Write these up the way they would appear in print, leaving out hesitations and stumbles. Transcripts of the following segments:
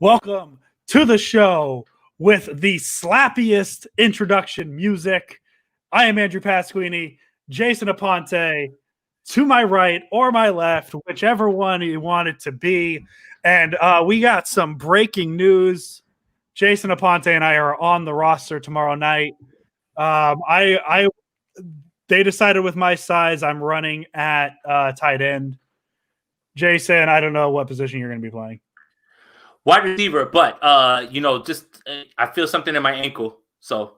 Welcome to the show with the slappiest introduction music. I am Andrew Pasquini, Jason Aponte, to my right or my left, whichever one you want it to be. And we got some breaking news. Jason Aponte and I are on the roster tomorrow night. They decided with my size, I'm running at tight end. Jason, I don't know what position you're going to be playing. Wide receiver, but I feel something in my ankle. So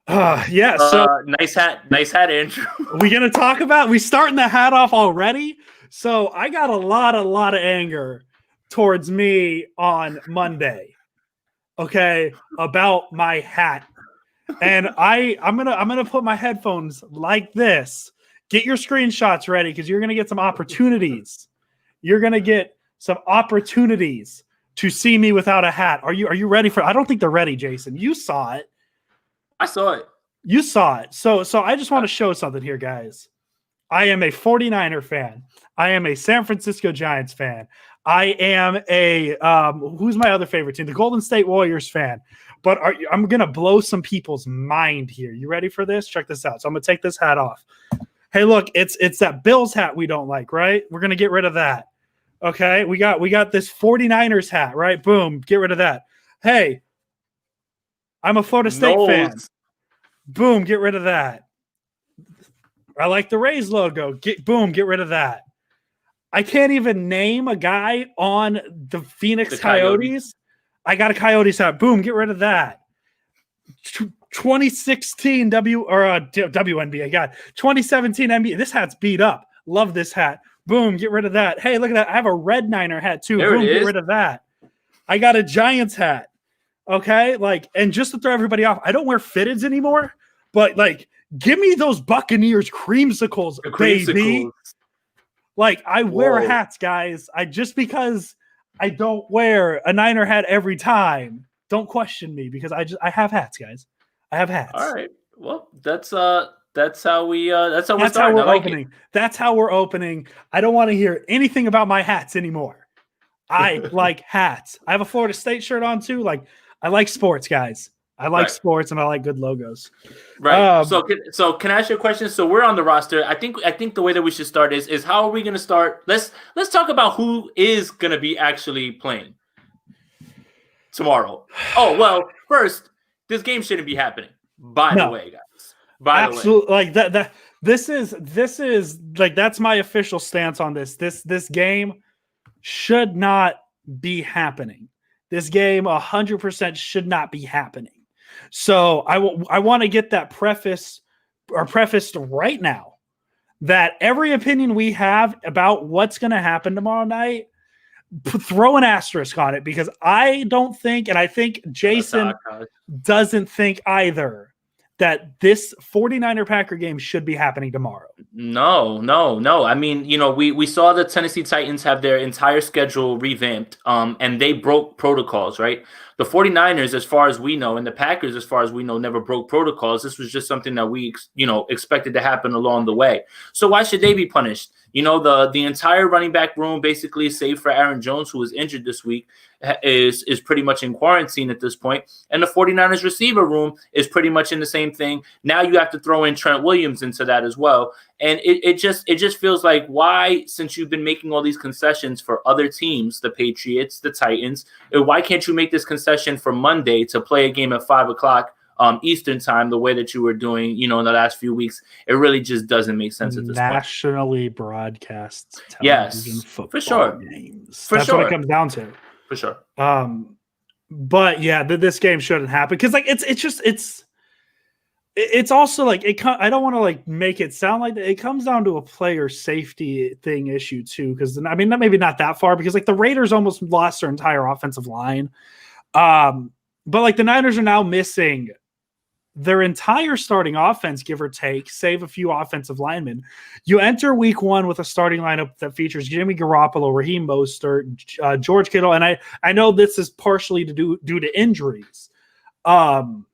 nice hat, Andrew. We gonna talk about? We starting the hat off already? So I got a lot of anger towards me on Monday. Okay, about my hat, and I'm gonna put my headphones like this. Get your screenshots ready because you're gonna get some opportunities. You're gonna get some opportunities to see me without a hat. Are you ready for? I don't think they're ready, Jason. You saw it. I saw it. You saw it. So I just want to show something here, guys. I am a 49er fan. I am a San Francisco Giants fan. I am a who's my other favorite team? The Golden State Warriors fan. But I'm gonna blow some people's mind here. You ready for this? Check this out. So I'm gonna take this hat off. Hey, look, it's that Bills hat we don't like, right? We're gonna get rid of that. Okay, we got this 49ers hat, right? Boom, get rid of that. Hey, I'm a Florida State fan. Boom, get rid of that. I like the Rays logo. Get rid of that. I can't even name a guy on the Phoenix Coyotes. I got a Coyotes hat. Boom, get rid of that. 2016 WNBA. God, 2017 NBA. This hat's beat up. Love this hat. Boom, get rid of that. Hey, look at that. I have a red Niner hat too. Boom, get rid of that. I got a Giants hat. Okay, and just to throw everybody off, I don't wear fitteds anymore, but give me those Buccaneers creamsicles, baby. I wear hats, guys. Because I don't wear a Niner hat every time. Don't question me because I have hats, guys. I have hats. All right. Well, that's how we're opening. That's how we're opening. I don't want to hear anything about my hats anymore. I like hats. I have a Florida State shirt on too. I like sports, guys. I like sports and I like good logos. Right. So can I ask you a question? So we're on the roster. I think the way that we should start is how are we going to start? Let's talk about who is going to be actually playing tomorrow. Oh, well, first, this game shouldn't be happening. By the way, guys. Absolutely. This is that's my official stance on this. This game should not be happening. This game 100% should not be happening. So I want to get that prefaced right now that every opinion we have about what's going to happen tomorrow night, throw an asterisk on it because I don't think, and I think Jason doesn't think either, that this 49er Packer game should be happening tomorrow. No. I mean, we saw the Tennessee Titans have their entire schedule revamped, and they broke protocols, right? The 49ers, as far as we know, and the Packers, as far as we know, never broke protocols. This was just something that we, expected to happen along the way. So why should they be punished? The entire running back room, basically, save for Aaron Jones, who was injured this week, is pretty much in quarantine at this point. And the 49ers receiver room is pretty much in the same thing. Now you have to throw in Trent Williams into that as well. And it just feels like, why, since you've been making all these concessions for other teams, the Patriots, the Titans, why can't you make this concession for Monday to play a game at 5:00 Eastern time, the way that you were doing, in the last few weeks? It really just doesn't make sense at this point. Nationally broadcast television football for sure games. That's what it comes down to. For sure. But yeah, this game shouldn't happen because it's also I don't want to make it sound like it comes down to a player safety thing issue too. Because maybe not that far because the Raiders almost lost their entire offensive line. But the Niners are now missing their entire starting offense, give or take, save a few offensive linemen. You enter week one with a starting lineup that features Jimmy Garoppolo, Raheem Mostert, George Kittle, and I know this is partially due to injuries. But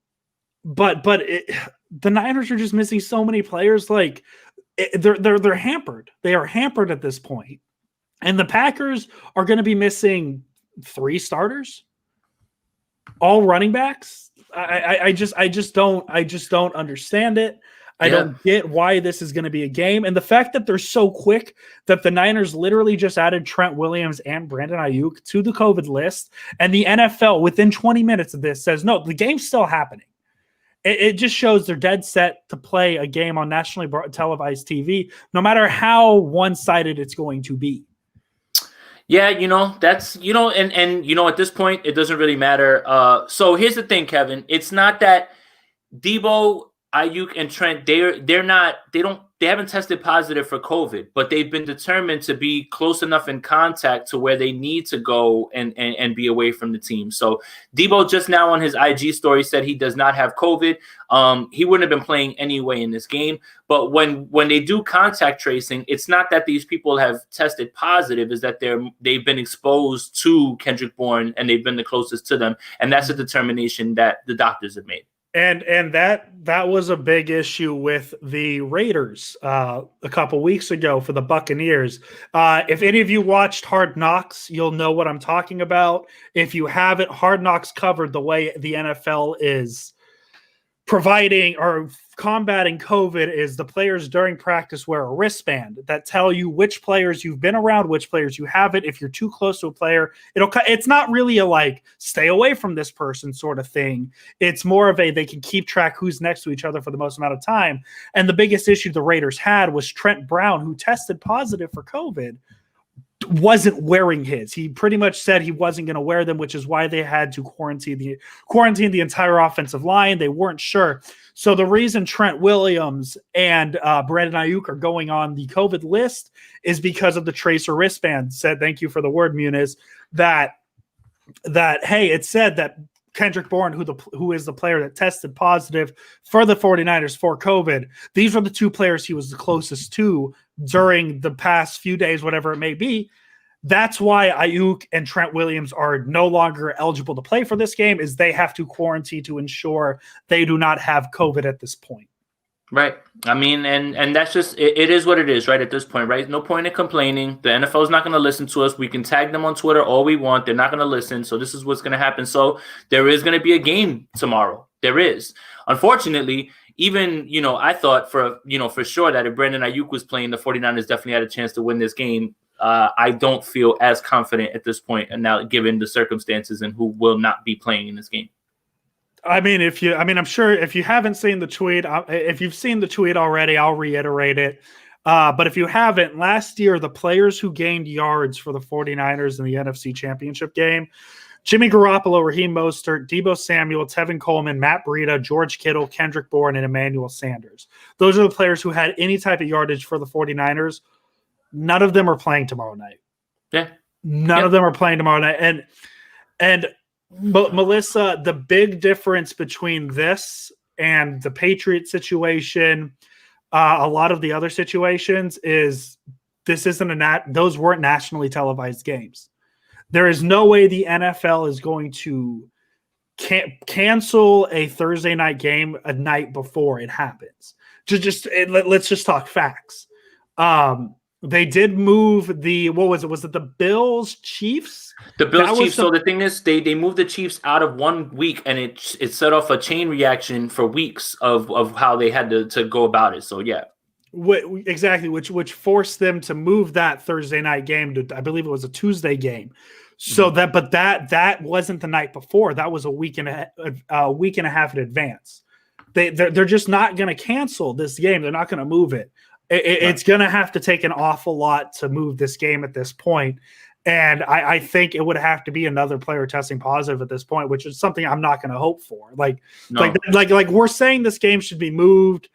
the Niners are just missing so many players. They're hampered. They are hampered at this point. And the Packers are going to be missing 3 starters, all running backs. I just don't understand it. I don't get why this is going to be a game. And the fact that they're so quick that the Niners literally just added Trent Williams and Brandon Ayuk to the COVID list. And the NFL within 20 minutes of this says, no, the game's still happening. It just shows they're dead set to play a game on nationally televised TV, no matter how one-sided it's going to be. Yeah, that's, and at this point, it doesn't really matter. So here's the thing, Kevin. It's not that Debo, Ayuk, and Trent, they haven't tested positive for COVID, but they've been determined to be close enough in contact to where they need to go and be away from the team. So Debo just now on his IG story said he does not have COVID. He wouldn't have been playing anyway in this game. But when they do contact tracing, it's not that these people have tested positive, is that they've been exposed to Kendrick Bourne and they've been the closest to them. And that's a determination that the doctors have made. And that was a big issue with the Raiders a couple weeks ago for the Buccaneers. If any of you watched Hard Knocks, you'll know what I'm talking about. If you haven't, Hard Knocks covered the way the NFL is providing or combating COVID is the players during practice wear a wristband that tell you which players you've been around, which players you haven't. If you're too close to a player, it's not really a like stay away from this person sort of thing. It's more of they can keep track who's next to each other for the most amount of time. And the biggest issue the Raiders had was Trent Brown, who tested positive for COVID, wasn't wearing his. He pretty much said he wasn't going to wear them, which is why they had to quarantine the entire offensive line. They weren't sure. So the reason Trent Williams and Brandon Ayuk are going on the COVID list is because of the tracer wristband. Said, thank you for the word, Muniz, that hey, it said that Kendrick Bourne, who is the player that tested positive for the 49ers for COVID, these were the 2 players he was the closest to during the past few days, whatever it may be. That's why Ayuk and Trent Williams are no longer eligible to play for this game, is they have to quarantine to ensure they do not have COVID at this point. Right. I mean, and that's just, it is what it is, right, at this point, right? No point in complaining. The NFL is not going to listen to us. We can tag them on Twitter all we want. They're not going to listen. So this is what's going to happen. So there is going to be a game tomorrow. There is. Unfortunately, even, I thought for sure that if Brandon Ayuk was playing, the 49ers definitely had a chance to win this game. I don't feel as confident at this point, and now given the circumstances and who will not be playing in this game. I'm sure if you haven't seen the tweet, if you've seen the tweet already, I'll reiterate it. But if you haven't, last year, the players who gained yards for the 49ers in the NFC Championship game, Jimmy Garoppolo, Raheem Mostert, Deebo Samuel, Tevin Coleman, Matt Breida, George Kittle, Kendrick Bourne, and Emmanuel Sanders. Those are the players who had any type of yardage for the 49ers. None of them are playing tomorrow night. Yeah. None of them are playing tomorrow night. And Melissa, the big difference between this and the Patriots situation, a lot of the other situations, is this isn't those weren't nationally televised games. There is no way the NFL is going to cancel a Thursday night game a night before it happens. Let's just talk facts. They did move what was it? The Bills Chiefs? The Bills Chiefs. So the thing is, they moved the Chiefs out of 1 week, and it set off a chain reaction for weeks of how they had to go about it. So yeah. Exactly, which forced them to move that Thursday night game to, I believe it was a Tuesday game. So that wasn't the night before. That was a week and a half in advance. They're just not going to cancel this game. They're not going to move it. It's going to have to take an awful lot to move this game at this point. And I think it would have to be another player testing positive at this point, which is something I'm not going to hope for. Like we're saying this game should be moved,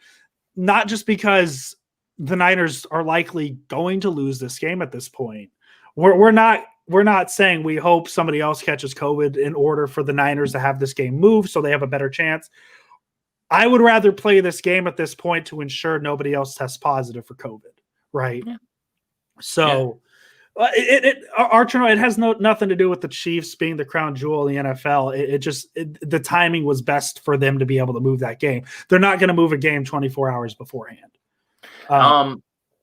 not just because the Niners are likely going to lose this game at this point. We're not saying we hope somebody else catches COVID in order for the Niners to have this game moved so they have a better chance. I would rather play this game at this point to ensure nobody else tests positive for COVID, right? Yeah. So it has nothing to do with the Chiefs being the crown jewel in the NFL. The timing was best for them to be able to move that game. They're not going to move a game 24 hours beforehand.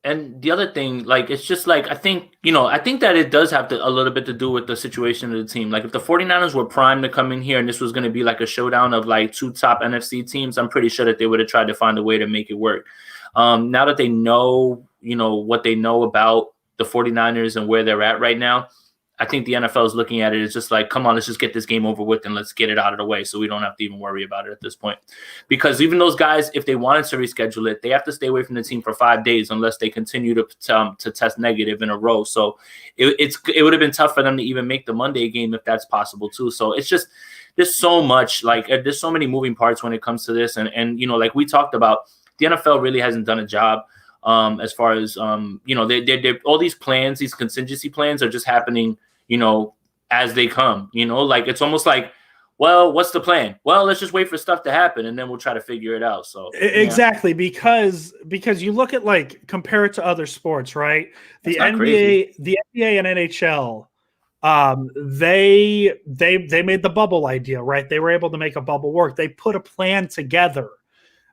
And the other thing, like, it's just like, I think that it does have a little bit to do with the situation of the team. Like, if the 49ers were primed to come in here and this was going to be like a showdown of like two top NFC teams, I'm pretty sure that they would have tried to find a way to make it work. Now that they know, what they know about the 49ers and where they're at right now, I think the NFL is looking at it as just like, come on, let's just get this game over with and let's get it out of the way so we don't have to even worry about it at this point. Because even those guys, if they wanted to reschedule it, they have to stay away from the team for 5 days unless they continue to test negative in a row. So it would have been tough for them to even make the Monday game if that's possible too. So it's just, there's so much, like, there's so many moving parts when it comes to this. And like we talked about, the NFL really hasn't done a job. As far as they're all these plans, these contingency plans are just happening, as they come. Like, it's almost like, well, what's the plan? Well, let's just wait for stuff to happen and then we'll try to figure it out. So exactly, because you look at, like, compare it to other sports, right? The NBA and NHL, they made the bubble idea, right? They were able to make a bubble work. They put a plan together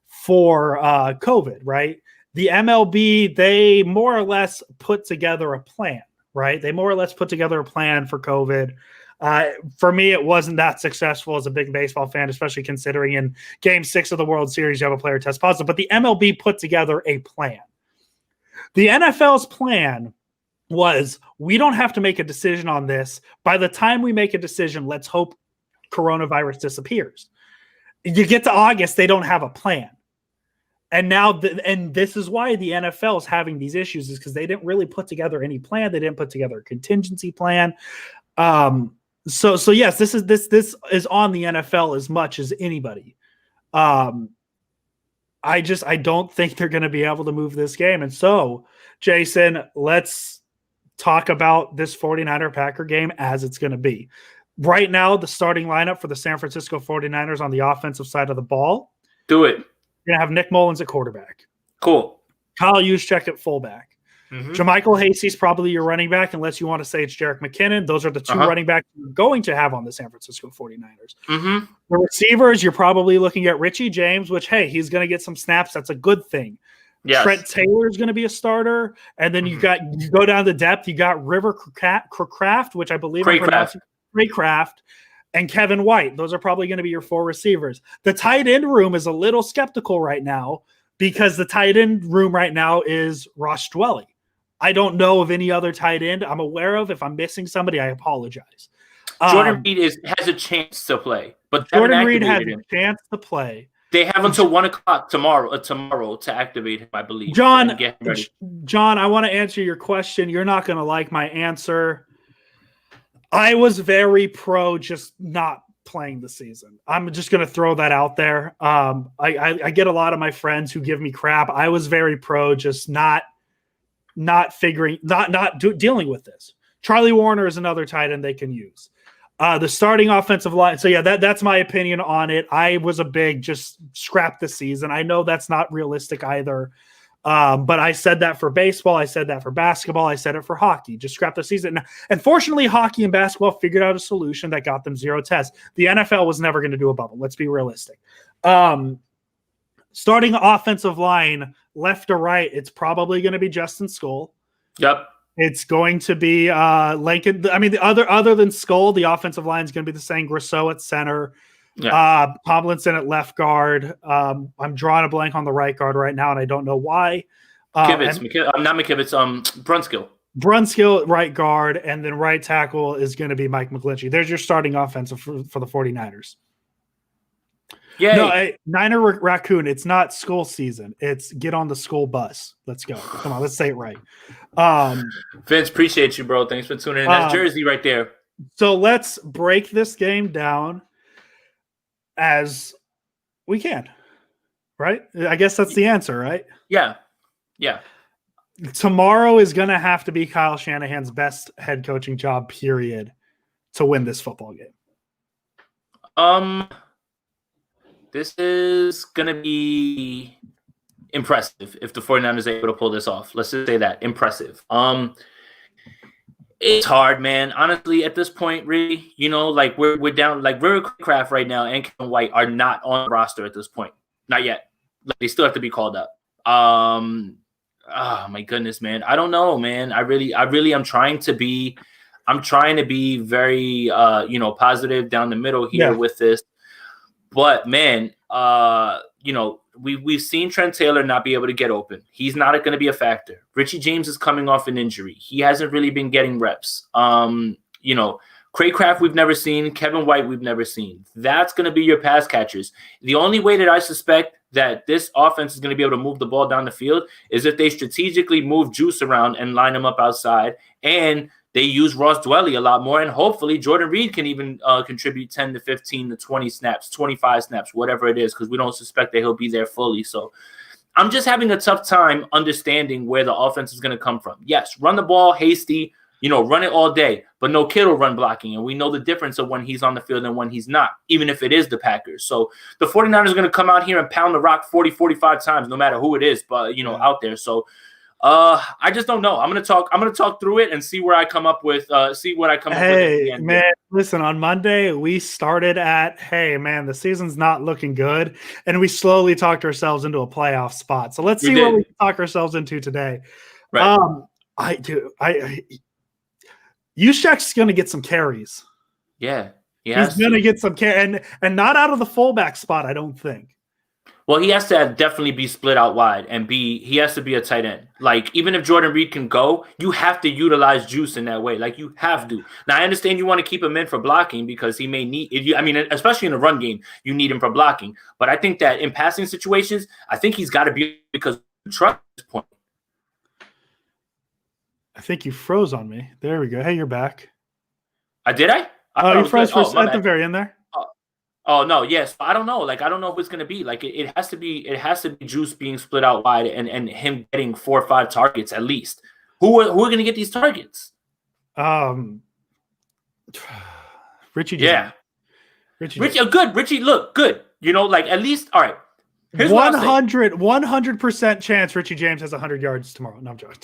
for COVID, right? The MLB, they more or less put together a plan, right? They more or less put together a plan for COVID. For me, it wasn't that successful as a big baseball fan, especially considering in Game 6 of the World Series, you have a player test positive. But the MLB put together a plan. The NFL's plan was, we don't have to make a decision on this. By the time we make a decision, let's hope coronavirus disappears. You get to August, they don't have a plan. And now, and this is why the NFL is having these issues, is because they didn't really put together any plan. They didn't put together a contingency plan. So yes, this is on the NFL as much as anybody. I don't think they're going to be able to move this game. And so, Jason, let's talk about this 49er Packer game as it's going to be. Right now, the starting lineup for the San Francisco 49ers on the offensive side of the ball. Do it. You're going to have Nick Mullens at quarterback. Cool. Kyle Juszczyk at fullback. Mm-hmm. JaMychal Hasty's probably your running back, unless you want to say it's Jerick McKinnon. Those are the two running backs you're going to have on the San Francisco 49ers. Mm-hmm. The receivers, you're probably looking at Richie James, which, hey, he's going to get some snaps. That's a good thing. Yes. Trent Taylor is going to be a starter. And then you go down the depth. You got River Craycraft, which I believe Craycraft, and Kevin White. Those are probably going to be your four receivers. The tight end room is a little skeptical right now, because the tight end room right now is Ross Dwelly. I don't know of any other tight end I'm aware of. If I'm missing somebody, I apologize. Jordan Reed has a chance to play, but Jordan Reed has a chance to play. They have until 1:00 tomorrow to activate him, I believe. John, I want to answer your question. You're not going to like my answer. I was very pro just not playing the season. I'm just going to throw that out there. I get a lot of my friends who give me crap. I was very pro just dealing with this. Charlie Warner is another tight end they can use. The starting offensive line. So yeah, that's my opinion on it. I was a big just scrap the season. I know that's not realistic either. But I said that for baseball. I said that for basketball. I said it for hockey. Just scrap the season. And fortunately, hockey and basketball figured out a solution that got them 0 tests. The NFL was never going to do a bubble. Let's be realistic. Starting offensive line, left to right, it's probably going to be Justin Skull. Yep. It's going to be Lincoln. I mean, the other than Skull, the offensive line is going to be the same. Grosso at center. Yeah. Tomlinson at left guard. I'm drawing a blank on the right guard right now, and I don't know why. Brunskill. Brunskill, right guard, and then right tackle is going to be Mike McGlinchey. There's your starting offensive for the 49ers. Yay. No, Niner Raccoon, it's not school season. It's get on the school bus. Let's go. Come on, let's say it right. Vince, appreciate you, bro. Thanks for tuning in. That's Jersey right there. So let's break this game down as we can, right? I guess that's the answer, right? Yeah. Tomorrow is going to have to be Kyle Shanahan's best head coaching job, period, to win this football game. This is going to be impressive if the 49ers are able to pull this off. Let's just say that. Impressive. It's hard, man. Honestly, at this point, really, like we're down. Like River Craycraft right now and Kevin White are not on the roster at this point. Not yet. Like, they still have to be called up. Oh my goodness, man. I don't know, man. I really am I'm trying to be very positive down the middle here Yeah. with this. But man, we've seen Trent Taylor not be able to get open. He's not going to be a factor. Richie James is coming off an injury. He hasn't really been getting reps. Craycraft we've never seen. Kevin White we've never seen. That's going to be your pass catchers. The only way that I suspect that this offense is going to be able to move the ball down the field is if they strategically move Juice around and line him up outside, and they use Ross Dwelly a lot more, and hopefully Jordan Reed can even contribute 10 to 15 to 20 snaps, 25 snaps, whatever it is, because we don't suspect that he'll be there fully. So I'm just having a tough time understanding where the offense is going to come from. Yes, run the ball, hasty, run it all day, but no Kittle run blocking. And we know the difference of when he's on the field and when he's not, even if it is the Packers. So the 49ers are going to come out here and pound the rock 40, 45 times, no matter who it is, but, out there. So I just don't know. I'm going to talk through it and see where I come up with, see what I come up with. Hey, man, listen, on Monday, we started at, hey, man, the season's not looking good. And we slowly talked ourselves into a playoff spot. So let's see what we can talk ourselves into today. Right. Juszczyk's going to get some carries. Yeah. He's going to get some carries, and not out of the fullback spot, I don't think. Well, he has to definitely be split out wide, and he has to be a tight end. Like, even if Jordan Reed can go, you have to utilize Juice in that way. Like, you have to. Now, I understand you want to keep him in for blocking because he may need – especially in the run game, you need him for blocking. But I think that in passing situations, I think he's got to be because trust at this point. I think you froze on me. There we go. Hey, you're back. Did I? You froze at the very end there. Oh no, yes. I don't know. Like, I don't know who it's gonna be. Like, it has to be Juice being split out wide and him getting 4 or 5 targets at least. Who are gonna get these targets? Richie. Yeah. Richie. Good. Richie, look good. At least all right. 100% chance Richie James has 100 yards tomorrow. No, I'm joking.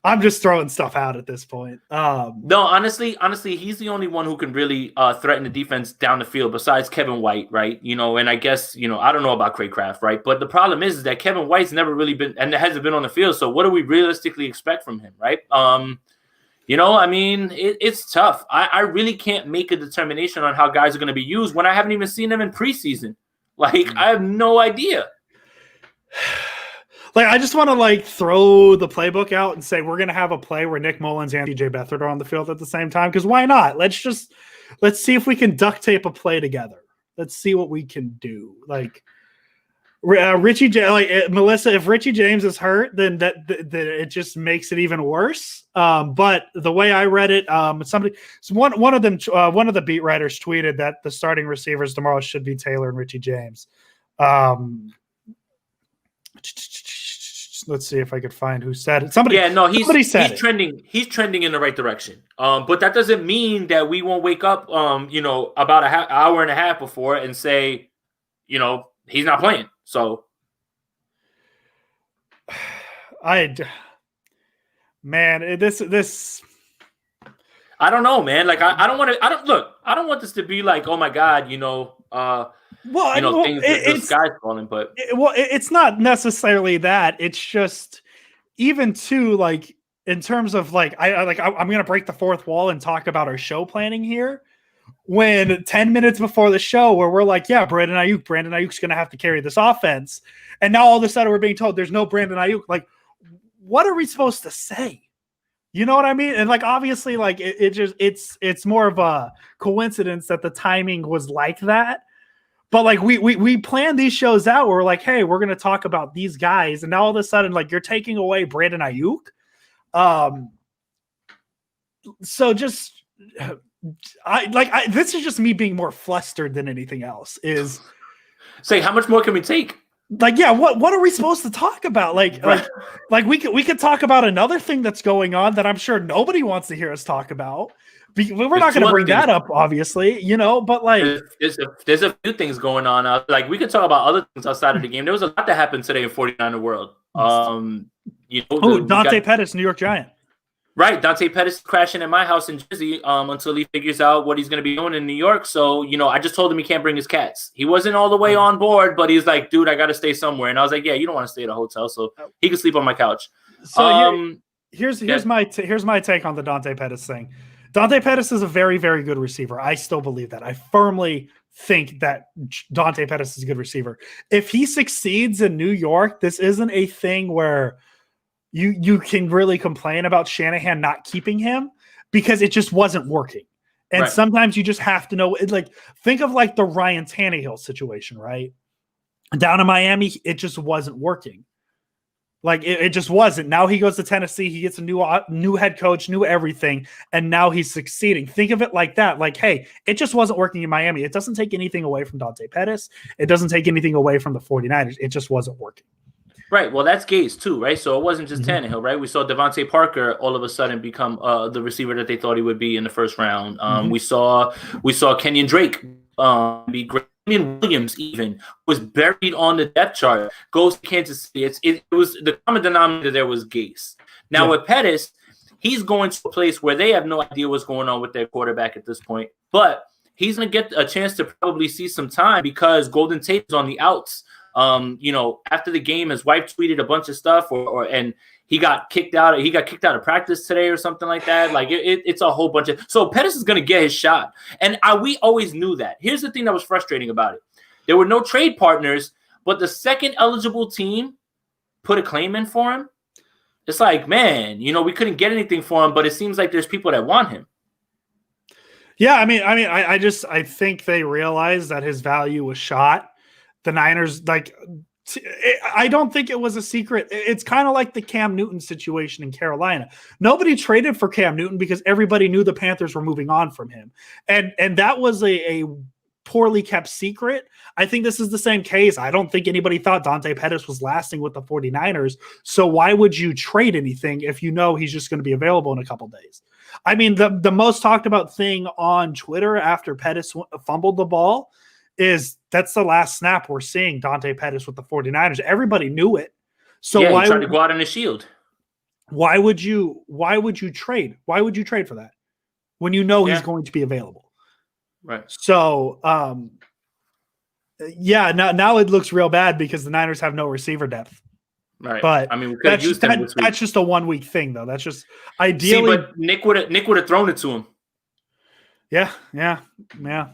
I'm just throwing stuff out at this point. No, honestly, he's the only one who can really threaten the defense down the field besides Kevin White, right? And I guess, I don't know about Craycraft, right? But the problem is that Kevin White's never really been and hasn't been on the field. So what do we realistically expect from him, right? It's tough. I really can't make a determination on how guys are going to be used when I haven't even seen them in preseason. Like, I have no idea. Like, I just want to throw the playbook out and say we're going to have a play where Nick Mullens and TJ Beathard are on the field at the same time. Because why not? Let's see if we can duct tape a play together. Let's see what we can do. Melissa, if Richie James is hurt, then that it just makes it even worse. But the way I read it, one of the beat writers tweeted that the starting receivers tomorrow should be Taylor and Richie James. Let's see if I could find who said it. Somebody said he's trending. He's trending in the right direction. But that doesn't mean that we won't wake up, about an hour and a half before and say, he's not playing. So, this. I don't know, man. Like, I don't want this to be like, oh my God, things the sky's falling. But it's not necessarily that. It's just even too in terms of I'm gonna break the fourth wall and talk about our show planning here. When 10 minutes before the show where we're like, yeah, Brandon Ayuk's going to have to carry this offense. And now all of a sudden we're being told there's no Brandon Ayuk. Like, what are we supposed to say? You know what I mean? And obviously it's more of a coincidence that the timing was like that. But we plan these shows out where we're like, hey, we're going to talk about these guys. And now all of a sudden, you're taking away Brandon Ayuk. So just, this is just me being more flustered than anything else. Is say how much more can we take? What are we supposed to talk about? We could talk about another thing that's going on that I'm sure nobody wants to hear us talk about. We're not going to bring that up, obviously, but there's a few things going on. We could talk about other things outside of the game. There was a lot that happened today in 49er world. Dante Pettis, New York Giant. Right, Dante Pettis is crashing at my house in Jersey until he figures out what he's going to be doing in New York. So, I just told him he can't bring his cats. He wasn't all the way on board, but he's like, dude, I got to stay somewhere. And I was like, yeah, you don't want to stay at a hotel, so he can sleep on my couch. So here's my take on the Dante Pettis thing. Dante Pettis is a very, very good receiver. I still believe that. I firmly think that Dante Pettis is a good receiver. If he succeeds in New York, this isn't a thing where you can really complain about Shanahan not keeping him because it just wasn't working. And sometimes you just have to know, think of like the Ryan Tannehill situation, right? Down in Miami, it just wasn't working. Like it just wasn't. Now he goes to Tennessee, he gets a new head coach, new everything, and now he's succeeding. Think of it like that. Like, hey, it just wasn't working in Miami. It doesn't take anything away from Dante Pettis. It doesn't take anything away from the 49ers. It just wasn't working. Right. Well, that's Gase too, right? So it wasn't just Tannehill, right? We saw Devontae Parker all of a sudden become the receiver that they thought he would be in the first round. We saw Kenyon Drake be great. Damian Williams even was buried on the depth chart. Goes to Kansas City. It was the common denominator there was Gase. Now with Pettis, he's going to a place where they have no idea what's going on with their quarterback at this point, but he's going to get a chance to probably see some time because Golden Tate is on the outs. After the game, his wife tweeted a bunch of stuff, and he got kicked out. He got kicked out of practice today or something like that. Like it's a whole bunch of. So Pettis is going to get his shot, and we always knew that. Here's the thing that was frustrating about it: there were no trade partners, but the second eligible team put a claim in for him. It's like, man, we couldn't get anything for him, but it seems like there's people that want him. Yeah, I think they realized that his value was shot. The Niners, I don't think it was a secret. It's kind of like the Cam Newton situation in Carolina. Nobody traded for Cam Newton because everybody knew the Panthers were moving on from him. And that was a poorly kept secret. I think this is the same case. I don't think anybody thought Dante Pettis was lasting with the 49ers. So why would you trade anything if you know he's just going to be available in a couple days? I mean, the most talked about thing on Twitter after Pettis fumbled the ball is that's the last snap we're seeing Dante Pettis with the 49ers. Everybody knew it. So why tried to go out in a shield? Why would you trade? Why would you trade for that when you know he's going to be available? Right. So now it looks real bad because the Niners have no receiver depth. Right. But I mean, we could have used him this week. That's just a 1 week thing though. That's just ideally. But Nick would have thrown it to him. Yeah.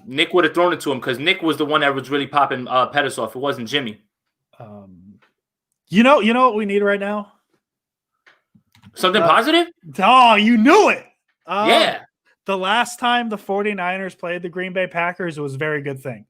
Nick would have thrown it to him because Nick was the one that was really popping Pettis off. It wasn't Jimmy. You know what we need right now? Something positive? Oh, you knew it. Yeah. The last time the 49ers played the Green Bay Packers, it was a very good thing.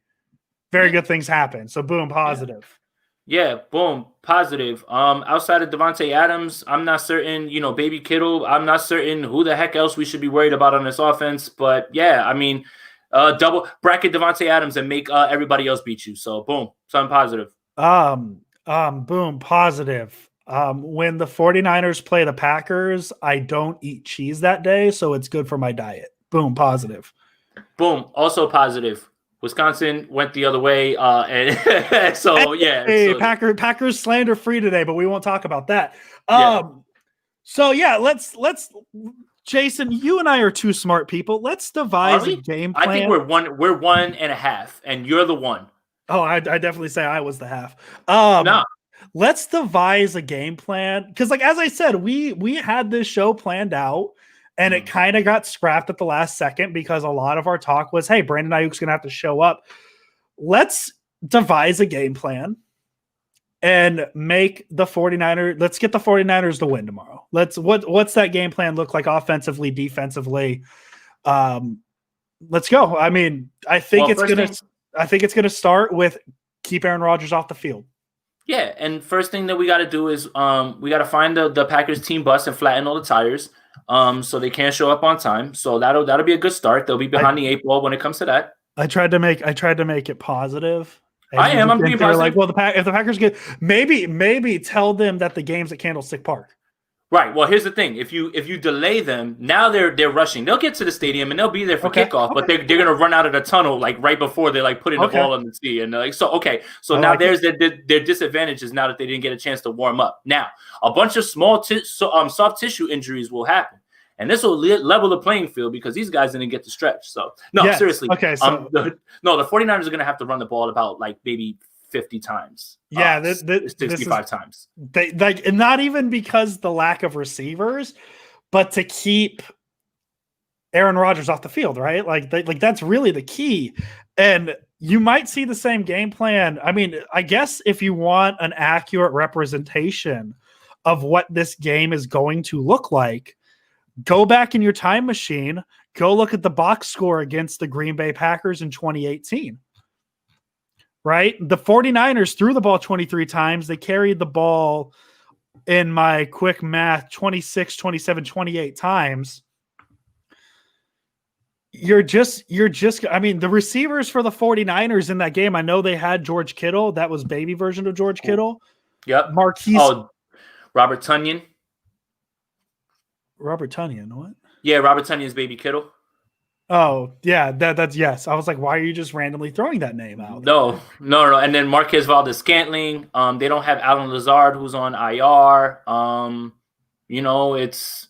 Very good things happened. So boom, positive. Yeah, boom, positive. Outside of Devontae Adams, I'm not certain, Baby Kittle, I'm not certain who the heck else we should be worried about on this offense. But yeah, I mean, double bracket Devontae Adams and make everybody else beat you. So boom, something positive. Boom, positive. When the 49ers play the Packers, I don't eat cheese that day, so it's good for my diet. Boom, positive. Boom, also positive. Wisconsin went the other way, and so yeah. Hey, Packers slander free today, but we won't talk about that. So yeah, let's Jason, you and I are two smart people. Let's devise a game plan. I think we're 1.5, and you're the one. Oh, I definitely say I was the half. No. Let's devise a game plan because, as I said, we had this show planned out. And it kind of got scrapped at the last second because a lot of our talk was, hey, Brandon Ayuk's going to have to show up. Let's devise a game plan and make the 49ers. Let's get the 49ers to win tomorrow. What's that game plan look like offensively, defensively? Let's go. I mean, I think it's going to start with keep Aaron Rodgers off the field. Yeah, and first thing that we got to do is we got to find the Packers team bus and flatten all the tires. So they can't show up on time. So that'll be a good start. They'll be behind the 8 ball when it comes to that. I tried to make it positive. I'm being positive. Like, well, if the Packers get maybe tell them that the game's at Candlestick Park. Right. Well, here's the thing: if you delay them, now they're rushing. They'll get to the stadium and they'll be there for kickoff, but they're gonna run out of the tunnel right before they putting the ball on the tee. And so now there's their disadvantages now that they didn't get a chance to warm up. Now a bunch of small soft tissue injuries will happen. and this will level the playing field because these guys didn't get to stretch. So no, yes. seriously. Okay, so the 49ers are going to have to run the ball about like maybe 50 times. Yeah, 65 times. They like, and not even because the lack of receivers, but to keep Aaron Rodgers off the field, right? Like that's really the key. And you might see the same game plan. I mean, I guess if you want an accurate representation of what this game is going to look like, go back in your time machine, go look at the box score against the Green Bay Packers in 2018. Right? The 49ers threw the ball 23 times. They carried the ball, in my quick math, 26, 27, 28 times. You're just, I mean, the receivers for the 49ers in that game, I know they had George Kittle. That was baby version of George Kittle. Yep. Marquise. Oh, Robert Tonyan. Robert Tonyan, what? Yeah, Robert Tonyan's baby Kittle. Oh, yeah, that's yes. I was like, why are you just randomly throwing that name out? No. And then Marquez Valdez-Scantling. They don't have Alan Lazard, who's on IR. It's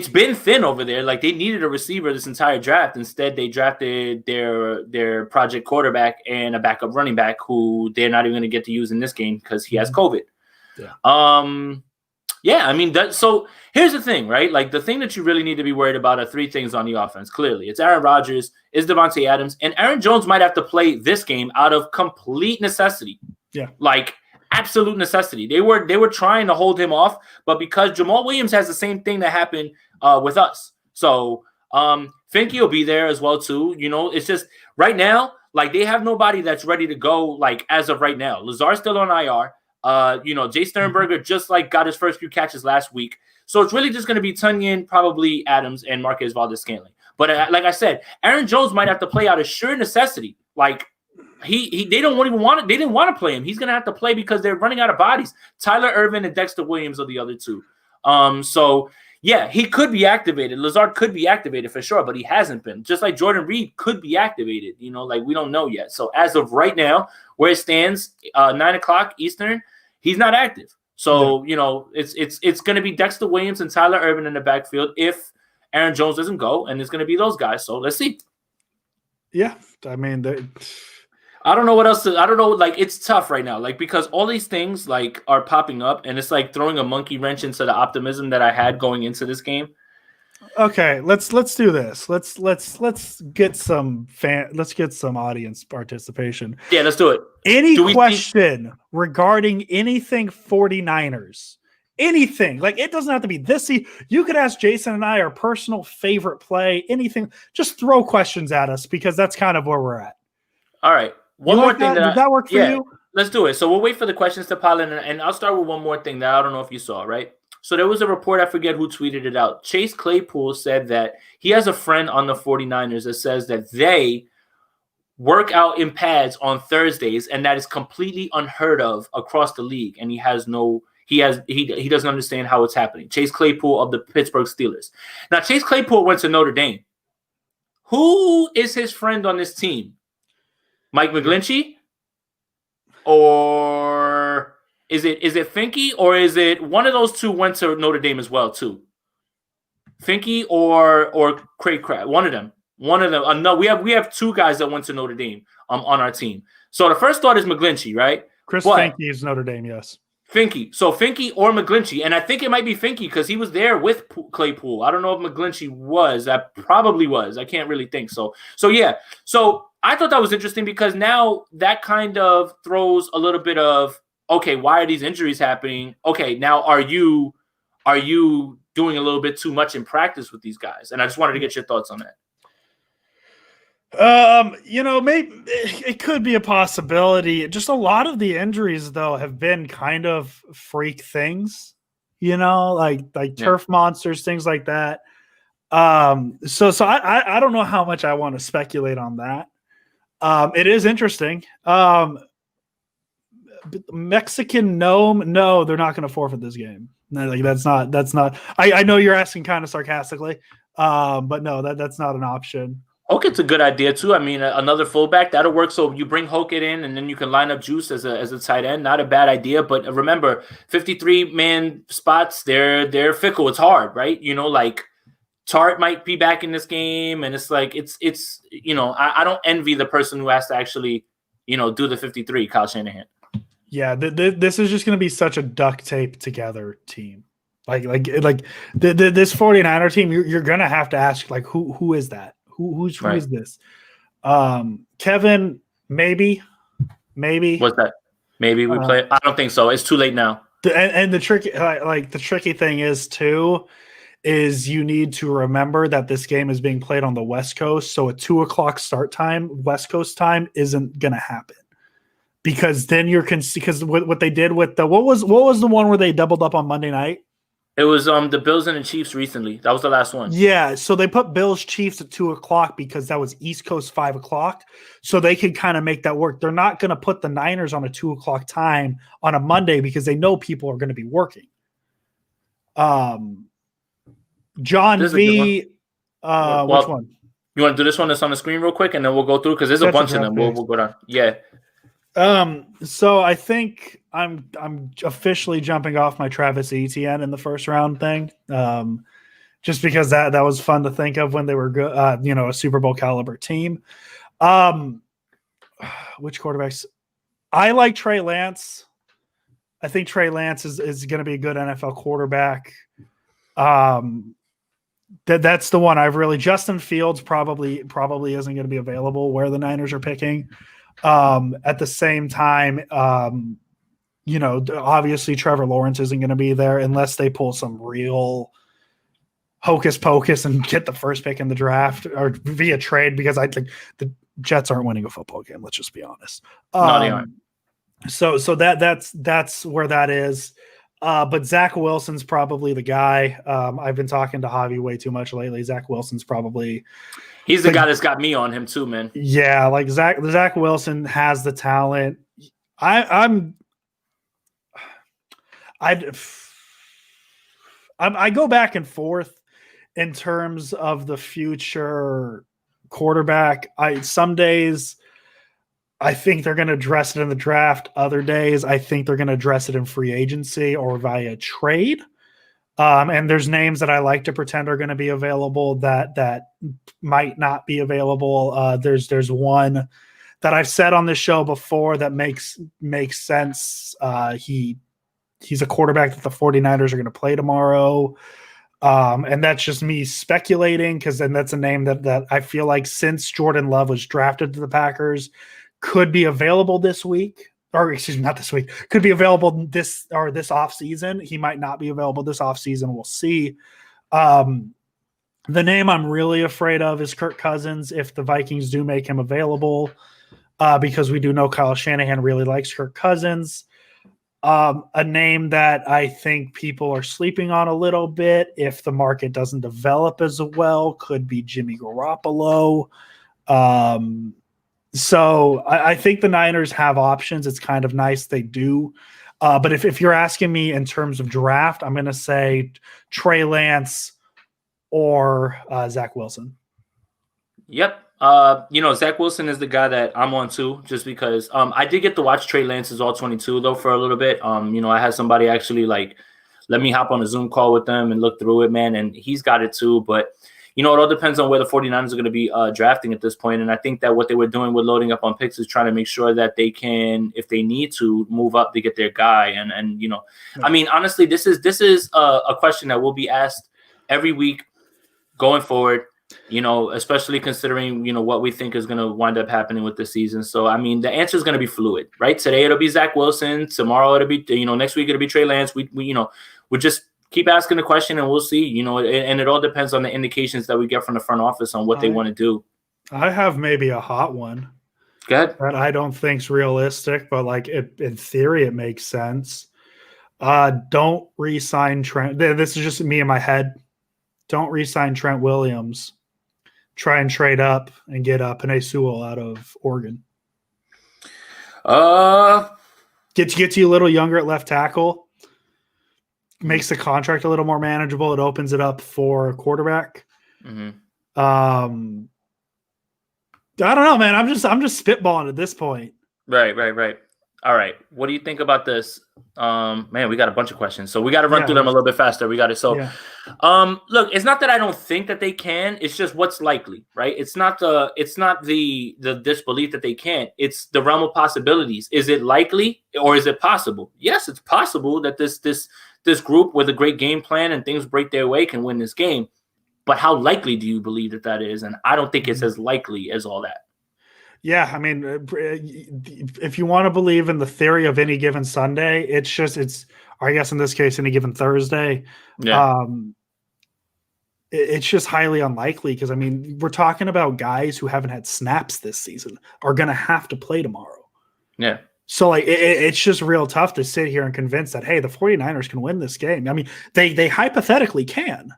been thin over there. Like, they needed a receiver this entire draft. Instead, they drafted their project quarterback and a backup running back who they're not even going to get to use in this game because he has COVID. Yeah. I mean, so here's the thing, right? Like, the thing that you really need to be worried about are three things on the offense. Clearly, it's Aaron Rodgers, is Devontae Adams, and Aaron Jones might have to play this game out of complete necessity. Yeah. Like, absolute necessity. They were trying to hold him off, but because Jamal Williams has the same thing that happened with us. So Finke will be there as well too. It's just right now, like, they have nobody that's ready to go, like, as of right now. Lazard's still on IR. Jay Sternberger just like got his first few catches last week. So it's really just going to be Tonyan, probably Adams, and Marquez Valdez-Scantling. But like I said, Aaron Jones might have to play out of sheer necessity. Like, they didn't want to play him. He's going to have to play because they're running out of bodies. Tyler Ervin and Dexter Williams are the other two. So yeah, he could be activated. Lazard could be activated for sure, but he hasn't been. Just like Jordan Reed could be activated. Like, we don't know yet. So as of right now, where it stands, 9:00 Eastern, he's not active. So, it's going to be Dexter Williams and Tyler Ervin in the backfield if Aaron Jones doesn't go, and it's going to be those guys. So let's see. Yeah, I mean, I don't know what else I don't know. Like, it's tough right now, like, because all these things like are popping up, and it's like throwing a monkey wrench into the optimism that I had going into this game. Okay, let's do this. Let's get some audience participation. Yeah, let's do it. Any question regarding anything 49ers? Anything. Like, it doesn't have to be this. You could ask Jason and I our personal favorite play, anything. Just throw questions at us because that's kind of where we're at. All right. One more thing. Does that work for you? Let's do it. So we'll wait for the questions to pile in, and I'll start with one more thing that I don't know if you saw, right? So there was a report, I forget who tweeted it out. Chase Claypool said that he has a friend on the 49ers that says that they work out in pads on Thursdays, and that is completely unheard of across the league. And he doesn't understand how it's happening. Chase Claypool of the Pittsburgh Steelers. Now, Chase Claypool went to Notre Dame. Who is his friend on this team? Mike McGlinchey? Or is it Finke, or is it one of those two went to Notre Dame as well too? Finke or Craig Crab, one of them. No, we have two guys that went to Notre Dame on our team. So the first thought is McGlinchey, right? Finke is Notre Dame, yes. Finke. So Finke or McGlinchey, and I think it might be Finke because he was there with Claypool. I don't know if McGlinchey was. That probably was. I can't really think so. So yeah. So I thought that was interesting because now that kind of throws a little bit of, okay, why are these injuries happening? Okay, now are you doing a little bit too much in practice with these guys? And I just wanted to get your thoughts on that. Maybe it could be a possibility. Just a lot of the injuries, though, have been kind of freak things, like turf monsters, things like that. So I don't know how much I want to speculate on that. It is interesting. Mexican gnome, no, they're not going to forfeit this game. No, like that's not. I know you're asking kind of sarcastically, but no, that's not an option. Hokett's a good idea too. I mean, another fullback that'll work. So you bring Hokett in, and then you can line up Juice as a tight end. Not a bad idea. But remember, 53-man spots they're fickle. It's hard, right? Like Tart might be back in this game, and it's like it's I don't envy the person who has to actually do the 53. Kyle Shanahan. Yeah, this is just going to be such a duct tape together team. Like this 49er team, you're going to have to ask like who is that? Who is this? Kevin, maybe. What's that? Maybe we play. I don't think so. It's too late now. And the tricky thing is too, is you need to remember that this game is being played on the West Coast, so a 2:00 start time, West Coast time, isn't going to happen. Because then because what they did with what was the one where they doubled up on Monday night? It was the Bills and the Chiefs recently. That was the last one. Yeah, so they put Bills Chiefs at 2:00 because that was East Coast 5:00, so they could kind of make that work. They're not going to put the Niners on a 2:00 time on a Monday because they know people are going to be working. John V. Which one? You want to do this one that's on the screen real quick, and then we'll go through because there's a bunch of them. We'll go down. Yeah. So I think I'm officially jumping off my Travis Etienne in the first round thing. Just because that was fun to think of when they were good, a Super Bowl caliber team. Which quarterbacks? I like Trey Lance. I think Trey Lance is going to be a good NFL quarterback. That's the one I've really. Justin Fields probably isn't going to be available where the Niners are picking. At the same time, obviously Trevor Lawrence isn't going to be there unless they pull some real hocus pocus and get the first pick in the draft or via trade, because I think the Jets aren't winning a football game. Let's just be honest. No, they aren't. So that's where that is. But Zach Wilson's probably the guy. I've been talking to Javi way too much lately. Zach Wilson's probably. He's the guy that's got me on him too, man. Yeah, like Zach Wilson has the talent. I go back and forth in terms of the future quarterback. Some days I think they're going to address it in the draft. Other days I think they're going to address it in free agency or via trade. And there's names that I like to pretend are going to be available that might not be available. There's one that I've said on this show before that makes sense. He's a quarterback that the 49ers are going to play tomorrow. And that's just me speculating, because then that's a name that I feel like since Jordan Love was drafted to the Packers could be available this week. Or excuse me, not this week, could be available this offseason. He might not be available this offseason. We'll see. The name I'm really afraid of is Kirk Cousins if the Vikings do make him available, because we do know Kyle Shanahan really likes Kirk Cousins. A name that I think people are sleeping on a little bit if the market doesn't develop as well could be Jimmy Garoppolo. So I think the Niners have options. It's kind of nice they do. But if you're asking me in terms of draft, I'm going to say Trey Lance or Zach Wilson. Yep. Zach Wilson is the guy that I'm on too, just because I did get to watch Trey Lance's All-22 though for a little bit. I had somebody actually let me hop on a Zoom call with them and look through it, man, and he's got it too. But it all depends on where the 49ers are going to be drafting at this point. And I think that what they were doing with loading up on picks is trying to make sure that they can, if they need to, move up to get their guy. And I mean, honestly, this is a question that will be asked every week going forward, especially considering, what we think is going to wind up happening with the season. So, I mean, the answer is going to be fluid, right? Today it'll be Zach Wilson. Tomorrow it'll be, next week it'll be Trey Lance. We just keep asking the question and we'll see, and it all depends on the indications that we get from the front office on what they want to do. I have maybe a hot one. Go ahead. That I don't think's realistic, but in theory, it makes sense. Don't re-sign Trent. This is just me in my head. Don't re-sign Trent Williams. Try and trade up and get Penei Sewell out of Oregon. Gets you a little younger at left tackle. Makes the contract a little more manageable. It opens it up for a quarterback. Mm-hmm. I don't know, man. I'm just spitballing at this point. Right. All right. What do you think about this? Man, we got a bunch of questions, so we got to run through them a little bit faster. We got it. So, look, it's not that I don't think that they can. It's just what's likely, right? It's not the disbelief that they can't. It's the realm of possibilities. Is it likely or is it possible? Yes, it's possible that this group with a great game plan and things break their way can win this game. But how likely do you believe that is? And I don't think it's as likely as all that. Yeah, I mean, if you want to believe in the theory of any given Sunday, it's I guess in this case, any given Thursday. Yeah. It's just highly unlikely because, I mean, we're talking about guys who haven't had snaps this season are going to have to play tomorrow. Yeah. So, like, it's just real tough to sit here and convince that, hey, the 49ers can win this game. I mean, they hypothetically can.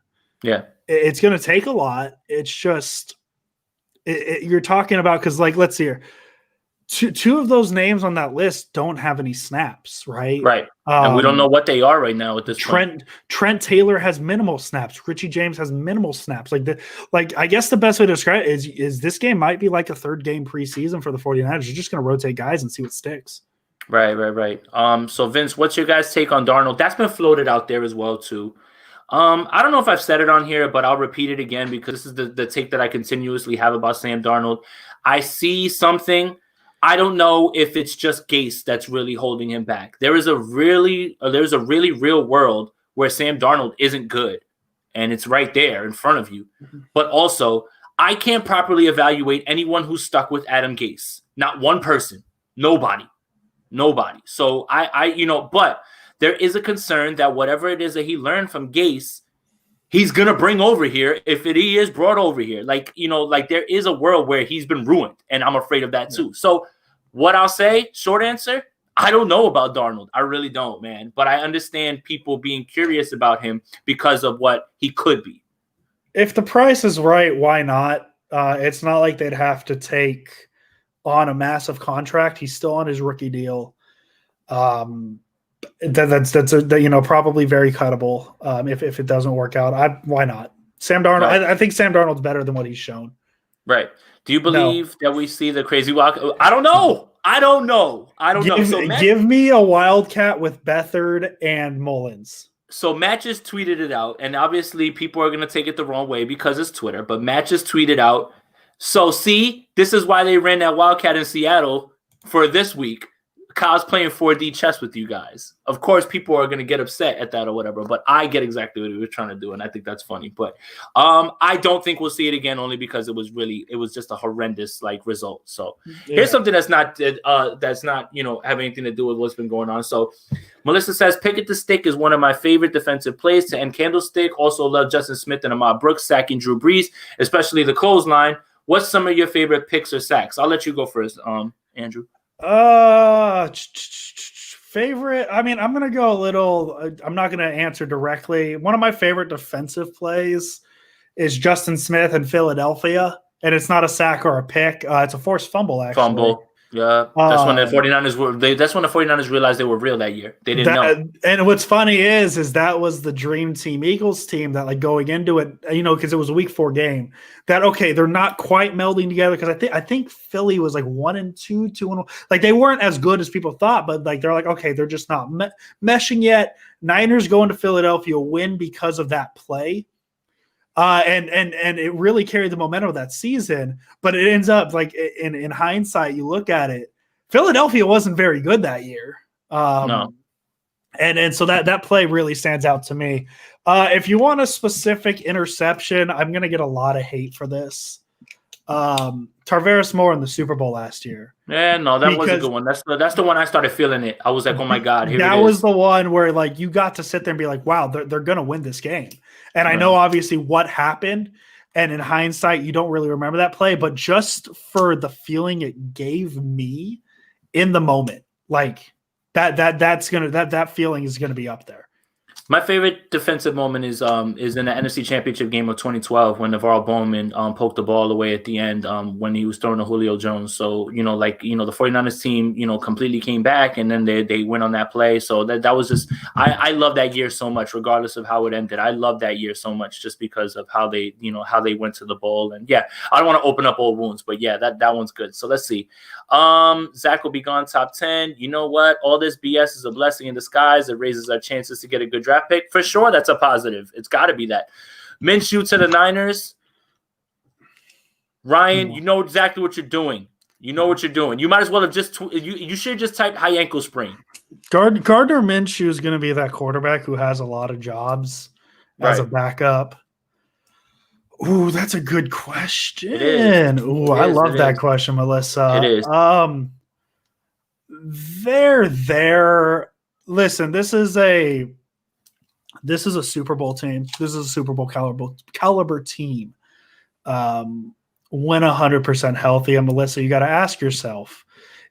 Yeah. It's going to take a lot. It's just you're talking about, because, like, let's see here. Two of those names on that list don't have any snaps, right? Right. And we don't know what they are right now at this point. Trent Taylor has minimal snaps. Richie James has minimal snaps. I guess the best way to describe it is this game might be like a third game preseason for the 49ers. You're just going to rotate guys and see what sticks. Right. So Vince, what's your guys' take on Darnold? That's been floated out there as well too. I don't know if I've said it on here, but I'll repeat it again because this is the take that I continuously have about Sam Darnold. I see something. I don't know if it's just Gase that's really holding him back. There's a really real world where Sam Darnold isn't good, and it's right there in front of you. Mm-hmm. But also, I can't properly evaluate anyone who's stuck with Adam Gase. Not one person. Nobody. So but there is a concern that whatever it is that he learned from Gase, he's going to bring over here if he is brought over here. Like there is a world where he's been ruined, and I'm afraid of that too. So what I'll say, short answer, I don't know about Darnold. I really don't, man. But I understand people being curious about him because of what he could be. If the price is right, why not? It's not like they'd have to take on a massive contract. He's still on his rookie deal. That's probably very cuttable if it doesn't work out. Why not? Sam Darnold. Right. I think Sam Darnold's better than what he's shown. Right. Do you believe that we see the crazy walk? I don't know. So give me a Wildcat with Beathard and Mullens. So Matt just tweeted it out, and obviously people are going to take it the wrong way because it's Twitter, but Matt just tweeted out. So see, this is why they ran that Wildcat in Seattle for this week. Kyle's playing 4D chess with you guys. Of course, people are going to get upset at that or whatever, but I get exactly what he was trying to do, and I think that's funny. But I don't think we'll see it again, only because it was just a horrendous result. So here's something that's not have anything to do with what's been going on. So Melissa says, pick at the stick is one of my favorite defensive plays to end Candlestick. Also love Justin Smith and Ahmad Brooks sacking Drew Brees, especially the clothesline. What's some of your favorite picks or sacks? I'll let you go first, Andrew. Favorite. I mean, I'm gonna go a little. I'm not gonna answer directly. One of my favorite defensive plays is Justin Smith in Philadelphia, and it's not a sack or a pick. It's a forced fumble. Actually, fumble. Yeah, that's when the 49ers that's when the 49ers realized they were real that year. They didn't know. And what's funny is that was the dream team Eagles team that going into it, because it was a week 4 game. That they're not quite melding together because I think Philly was 1-2, 2-1. They weren't as good as people thought, but they're okay, they're just not meshing yet. Niners going to Philadelphia win because of that play. And it really carried the momentum of that season, but it ends up in hindsight, you look at it, Philadelphia wasn't very good that year. No. And so that play really stands out to me. If you want a specific interception, I'm going to get a lot of hate for this. Tarvaris Moore in the Super Bowl last year. Yeah, no, that was a good one. That's the one I started feeling it. I was like, oh my God, here it is. That was the one where you got to sit there and be like, wow, they're going to win this game. And I know obviously what happened, and in hindsight, you don't really remember that play, but just for the feeling it gave me in the moment, that feeling is gonna be up there. My favorite defensive moment is in the NFC Championship game of 2012 when Navarro Bowman poked the ball away at the end when he was throwing to Julio Jones. So, the 49ers team, completely came back and then they went on that play. So that was just I love that year so much, regardless of how it ended. I love that year so much just because of how they went to the bowl. And yeah, I don't want to open up old wounds, but yeah, that one's good. So let's see. Zach will be gone top 10. You know what? All this BS is a blessing in disguise. It raises our chances to get a good draft pick. For sure, that's a positive. It's got to be that. Minshew to the Niners. Ryan, you know exactly what you're doing. You know what you're doing. You might as well have just you should have just typed high ankle sprain. Gardner Minshew is going to be that quarterback who has a lot of jobs as a backup. Ooh, that's a good question. It is. Ooh, I love that question, Melissa. It is. They're Listen, this is a Super Bowl team. This is a Super Bowl caliber team. When 100% healthy, and Melissa, you got to ask yourself,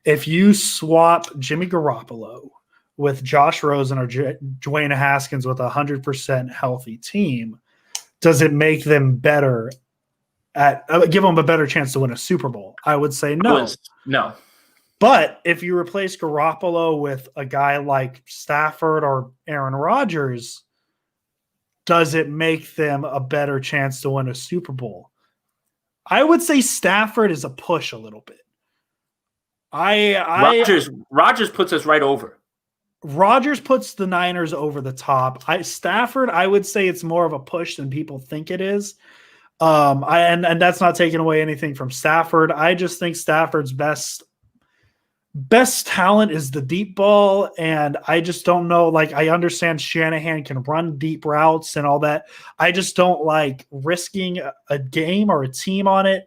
if you swap Jimmy Garoppolo with Josh Rosen or Dwayne Haskins with a 100% healthy team, does it make them better give them a better chance to win a Super Bowl? I would say no. No. But if you replace Garoppolo with a guy like Stafford or Aaron Rodgers, does it make them a better chance to win a Super Bowl? I would say Stafford is a push a little bit. Rodgers puts us right over. Rodgers puts the Niners over the top. Stafford, I would say it's more of a push than people think it is. And that's not taking away anything from Stafford. I just think Stafford's best talent is the deep ball, and I just don't know. Like, I understand Shanahan can run deep routes and all that. I just don't like risking a game or a team on it.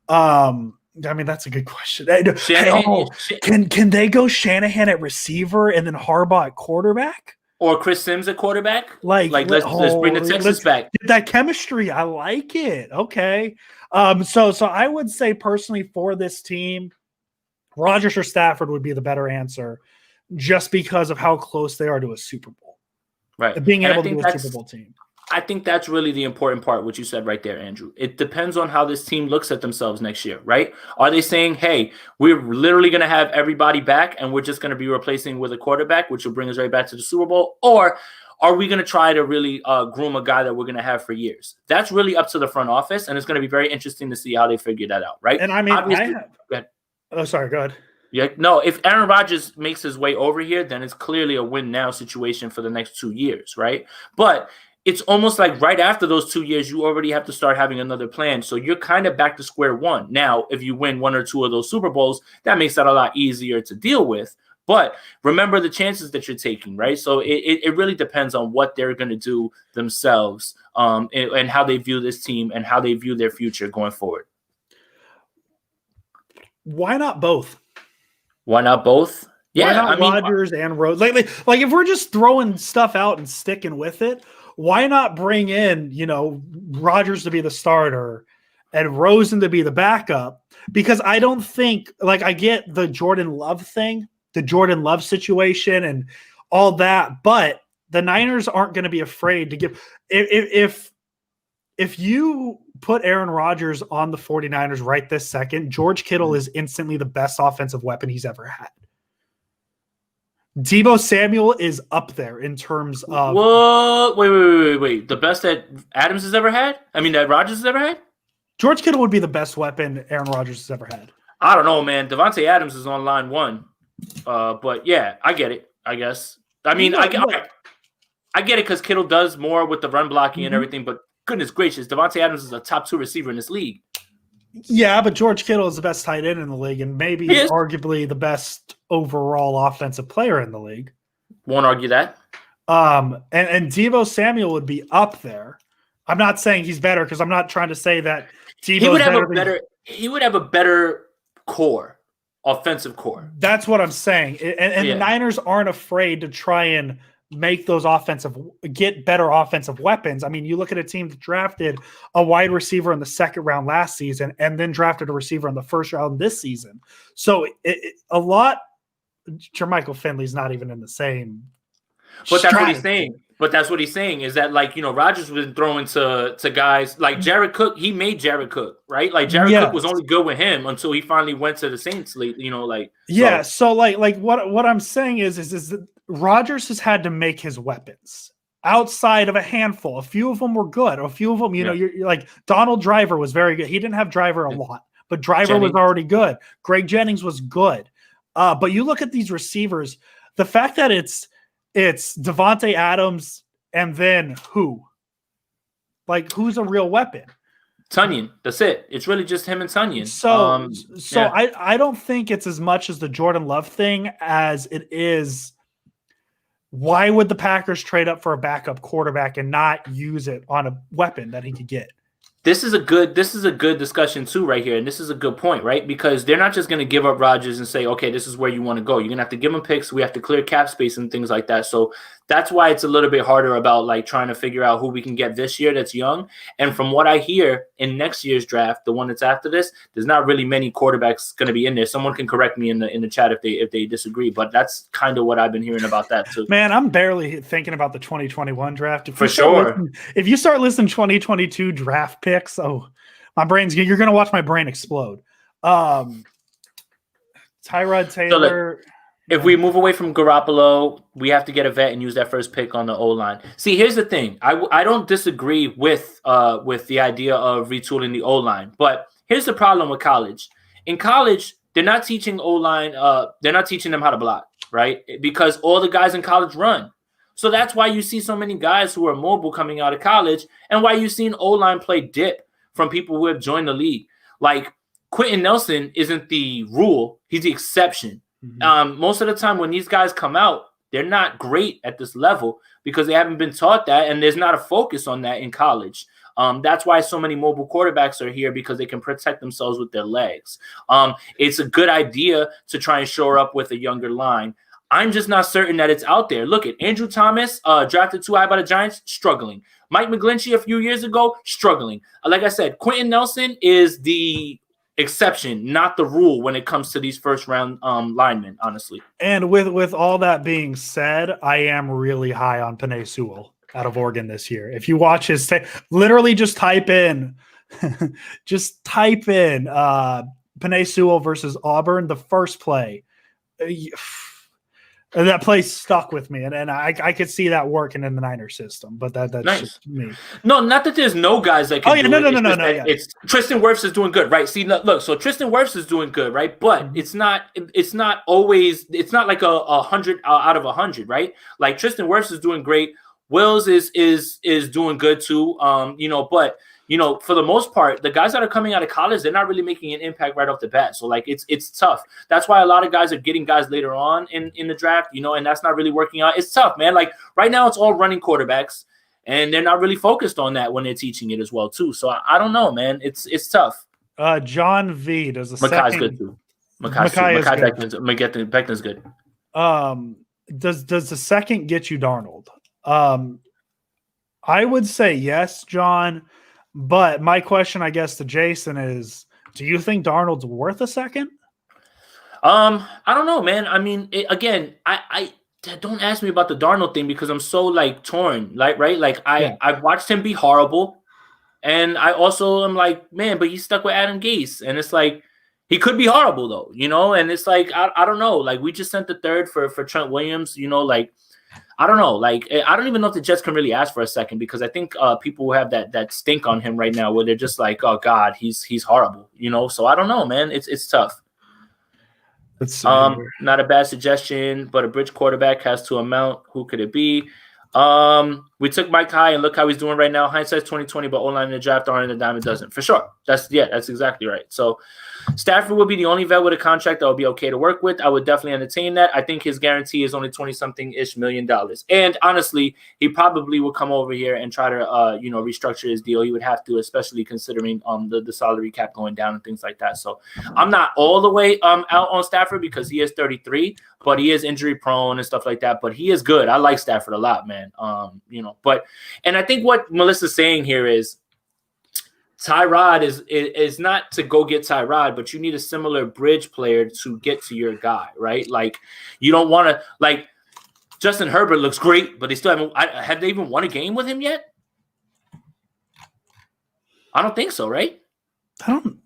I mean, that's a good question. Can they go Shanahan at receiver and then Harbaugh at quarterback? Or Chris Sims at quarterback? Let's bring the Texans back. That chemistry, I like it. Okay. So I would say personally for this team, Rodgers or Stafford would be the better answer just because of how close they are to a Super Bowl. Right. Being able to do a Super Bowl team. I think that's really the important part, what you said right there, Andrew. It depends on how this team looks at themselves next year, right? Are they saying, hey, we're literally going to have everybody back and we're just going to be replacing with a quarterback, which will bring us right back to the Super Bowl? Or are we going to try to really groom a guy that we're going to have for years? That's really up to the front office, and it's going to be very interesting to see how they figure that out, right? And I mean, oh, sorry, go ahead. Yeah, no, if Aaron Rodgers makes his way over here, then it's clearly a win now situation for the next 2 years, right? But it's almost like right after those 2 years, you already have to start having another plan. So you're kind of back to square one. Now, if you win 1 or 2 of those Super Bowls, that makes that a lot easier to deal with. But remember the chances that you're taking, right? So it really depends on what they're going to do themselves and how they view this team and how they view their future going forward. Why not both? Why not both? Yeah, why not Rodgers and Rose? Like if we're just throwing stuff out and sticking with it, why not bring in, Rodgers to be the starter and Rosen to be the backup? Because I don't think, I get the Jordan Love thing, the Jordan Love situation and all that, but the Niners aren't going to be afraid to give if you put Aaron Rodgers on the 49ers right this second, George Kittle is instantly the best offensive weapon he's ever had. Deebo Samuel is up there in terms of... Whoa, wait. The best that Adams has ever had? I mean, that Rodgers has ever had? George Kittle would be the best weapon Aaron Rodgers has ever had. I don't know, man. Devontae Adams is on line 1. But yeah, I get it, I guess. I mean, I get it because Kittle does more with the run blocking and everything, but goodness gracious, Devontae Adams is a top 2 receiver in this league. Yeah, but George Kittle is the best tight end in the league and maybe arguably the best overall offensive player in the league. Won't argue that. And Deebo Samuel would be up there. I'm not saying he's better because I'm not trying to say that He would have a better core, offensive core. That's what I'm saying. And the Niners aren't afraid to try and get better offensive weapons. I mean, you look at a team that drafted a wide receiver in the 2nd round last season and then drafted a receiver in the 1st round this season. So Jermichael Finley's not even in the same. But that's what he's saying. But that's what he's saying is that, like, Rodgers was throwing to guys like Jared Cook. He made Jared Cook, right? Like Jared Cook was only good with him until he finally went to the Saints late, Yeah. So like what I'm saying is that Rodgers has had to make his weapons outside of a handful. A few of them were good. A few of them, you're like Donald Driver was very good. He didn't have Driver a lot, but Driver was already good. Greg Jennings was good. But you look at these receivers, the fact that it's Devontae Adams and then who? Like, who's a real weapon? Tonyan. That's it. It's really just him and Tonyan. So I don't think it's as much as the Jordan Love thing as it is. Why would the Packers trade up for a backup quarterback and not use it on a weapon that he could get? This is a good discussion too right here, and this is a good point, right? Because they're not just going to give up Rodgers and say, okay, this is where you want to go. You're going to have to give him picks. We have to clear cap space and things like that. So that's why it's a little bit harder about like trying to figure out who we can get this year that's young. And from what I hear in next year's draft, the one that's after this, there's not really many quarterbacks going to be in there. Someone can correct me in the chat if they disagree, but that's kind of what I've been hearing about that too. Man, I'm barely thinking about the 2021 draft. For sure. If you start listening 2022 draft picks, my brain's you're going to watch my brain explode. Tyrod Taylor. So if we move away from Garoppolo, we have to get a vet and use that first pick on the O-line. See, here's the thing. I don't disagree with the idea of retooling the O-line, but here's the problem with college. In college, they're not teaching O-line. They're not teaching them how to block, right? Because all the guys in college run. So that's why you see so many guys who are mobile coming out of college, and why you've seen O-line play dip from people who have joined the league. Like Quentin Nelson isn't the rule; he's the exception. Most of the time when these guys come out, they're not great at this level because they haven't been taught that, and there's not a focus on that in college. That's why so many mobile quarterbacks are here, because they can protect themselves with their legs. It's a good idea to try and shore up with a younger line. I'm just not certain that it's out there. Look at Andrew Thomas, drafted too high by the Giants, struggling. Mike McGlinchey a few years ago, struggling. Like I said, Quentin Nelson is the exception, not the rule when it comes to these first round linemen, honestly. And with all that being said, I am really high on Penei Sewell out of Oregon this year. If you watch his literally just type in Penei Sewell versus Auburn, the first play. That play stuck with me, and I could see that working in the Niner system, but that's nice. Just me. No, not that there's no guys that can do it. No. It's Tristan Wirfs is doing good, right? See, look, so Tristan Wirfs is doing good, right? But it's not always. It's not like a 100 out of 100, right? Like Tristan Wirfs is doing great. Wills is doing good too. But for the most part, the guys that are coming out of college, they're not really making an impact right off the bat. So like it's tough. That's why a lot of guys are getting guys later on in the draft, and that's not really working out. It's tough, man. Like right now it's all running quarterbacks, and they're not really focused on that when they're teaching it as well too. So I don't know, man. It's tough. John V does a Makai's second. Good too. Beckman's good. Does the second get you Darnold? I would say yes, John. But my question, I guess, to Jason is, do you think Darnold's worth a second? I don't know, man. I mean, I don't ask me about the Darnold thing because I'm so like torn, like, right? Like I've watched him be horrible, and I also am like, man, but he's stuck with Adam Gase, and it's like he could be horrible though, and it's like I don't know. Like we just sent the third for Trent Williams, like. I don't know. Like, I don't even know if the Jets can really ask for a second, because I think people have that stink on him right now where they're just like, oh God, he's horrible, So I don't know, man. It's tough. Not a bad suggestion, but a bridge quarterback has to amount. Who could it be? We took Mike High, and look how he's doing right now. Hindsight's 2020, but online in the draft aren't in the dime a dozen. For sure. That's exactly right. So Stafford would be the only vet with a contract that would be okay to work with. I would definitely entertain that. I think his guarantee is only $20-something-ish million. And honestly, he probably would come over here and try to restructure his deal. He would have to, especially considering the salary cap going down and things like that. So I'm not all the way out on Stafford because he is 33, but he is injury prone and stuff like that. But he is good. I like Stafford a lot, man. And I think what Melissa's saying here is Tyrod is not to go get Tyrod, but you need a similar bridge player to get to your guy, right? Like you don't want to Justin Herbert looks great, but they still haven't. Have they even won a game with him yet? I don't think so, right?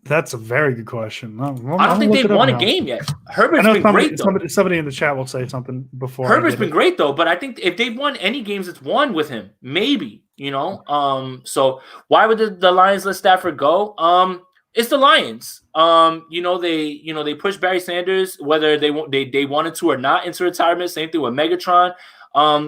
That's a very good question. I don't think they've won a game yet. Herbert's been great, though. Somebody in the chat will say something before. Herbert's been great, though, but I think if they've won any games, it's won with him. Maybe, So why would the Lions let Stafford go? It's the Lions. They pushed Barry Sanders, whether they wanted to or not, into retirement. Same thing with Megatron.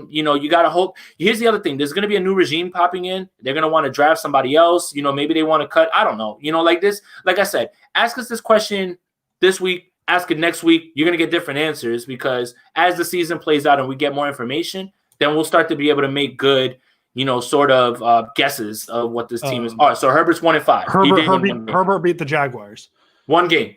You got to hope. Here's the other thing. There's going to be a new regime popping in. They're going to want to draft somebody else. Maybe they want to cut. I don't know. Like this. Like I said, ask us this question this week. Ask it next week. You're going to get different answers because as the season plays out and we get more information, then we'll start to be able to make good, sort of guesses of what this team is. All right, so Herbert's 1-5. Herbert beat the Jaguars. One game.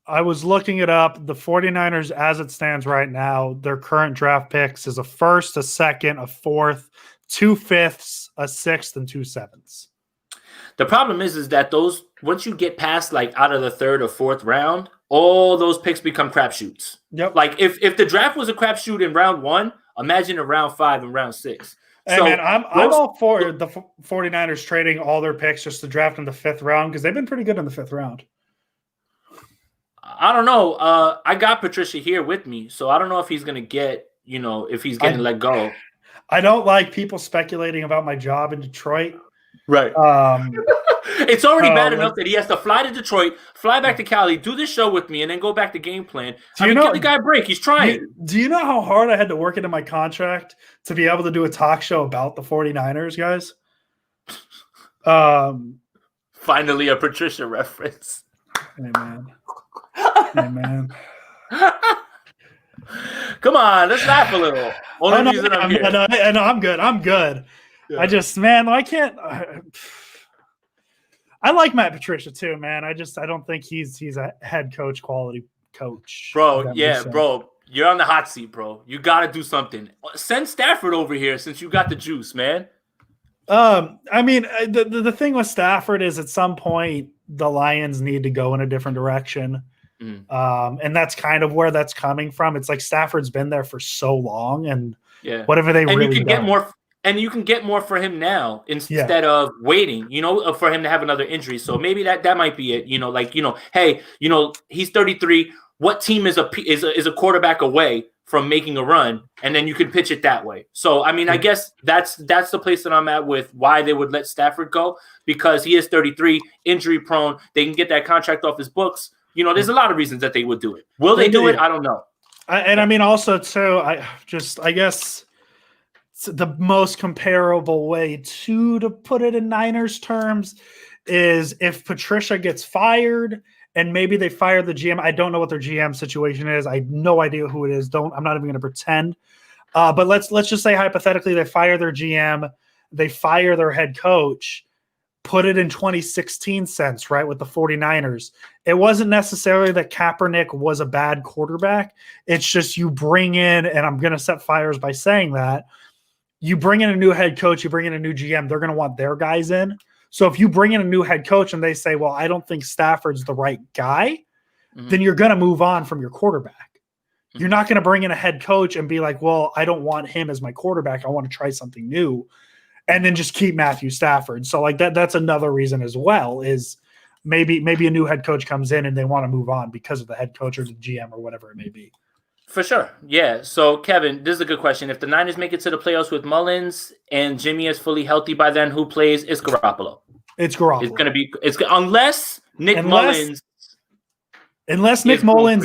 I was looking it up. The 49ers, as it stands right now, their current draft picks is a first, a second, a fourth, 2 fifths, a sixth, and 2 7ths. The problem is that those once you get past like out of the 3rd or 4th round, all those picks become crapshoots. Yep. Like if the draft was a crapshoot in round 1, imagine in round 5 and round 6. Hey, man, I'm all for the 49ers trading all their picks just to draft in the 5th round because they've been pretty good in the 5th round. I don't know. I got Patricia here with me, so I don't know if he's going to get, if he's getting let go. I don't like people speculating about my job in Detroit. Right. It's already bad enough that he has to fly to Detroit, fly back to Cali, do this show with me, and then go back to game plan. Give the guy a break. He's trying. Do you know how hard I had to work into my contract to be able to do a talk show about the 49ers, guys? Finally, a Patricia reference. Hey, man. Come on, let's laugh a little. I'm good. Yeah. I just, man, I can't. I like Matt Patricia too, man. I don't think he's a head coach quality coach. Bro, bro. You're on the hot seat, bro. You got to do something. Send Stafford over here since you got the juice, man. I mean, the thing with Stafford is at some point the Lions need to go in a different direction. And that's kind of where that's coming from. It's like Stafford's been there for so long, and whatever they really you can get more. And you can get more for him now instead of waiting, for him to have another injury. So maybe that might be it. Hey, he's 33. What team is a quarterback away from making a run? And then you can pitch it that way. So, I mean, I guess that's the place that I'm at with why they would let Stafford go, because he is 33, injury prone. They can get that contract off his books. There's a lot of reasons that they would do it. Will they do it? I don't know. I mean, also too, I guess the most comparable way to put it in Niners terms is if Patricia gets fired and maybe they fire the GM. I don't know what their GM situation is. I have no idea who it is. I'm not even going to pretend. But let's just say hypothetically they fire their GM, they fire their head coach. Put it in 2016 sense, right, with the 49ers. It wasn't necessarily that Kaepernick was a bad quarterback. It's just you bring in, and I'm going to set fires by saying that, you bring in a new head coach, you bring in a new GM, they're going to want their guys in. So if you bring in a new head coach and they say, well, I don't think Stafford's the right guy, then you're going to move on from your quarterback. You're not going to bring in a head coach and be like, well, I don't want him as my quarterback. I want to try something new. And then just keep Matthew Stafford. So like that's another reason as well, is maybe a new head coach comes in and they want to move on because of the head coach or the GM or whatever it may be. For sure. Yeah. So Kevin, this is a good question. If the Niners make it to the playoffs with Mullens and Jimmy is fully healthy by then, who plays? It's Garoppolo. It's Garoppolo. It's going to be unless Nick Mullens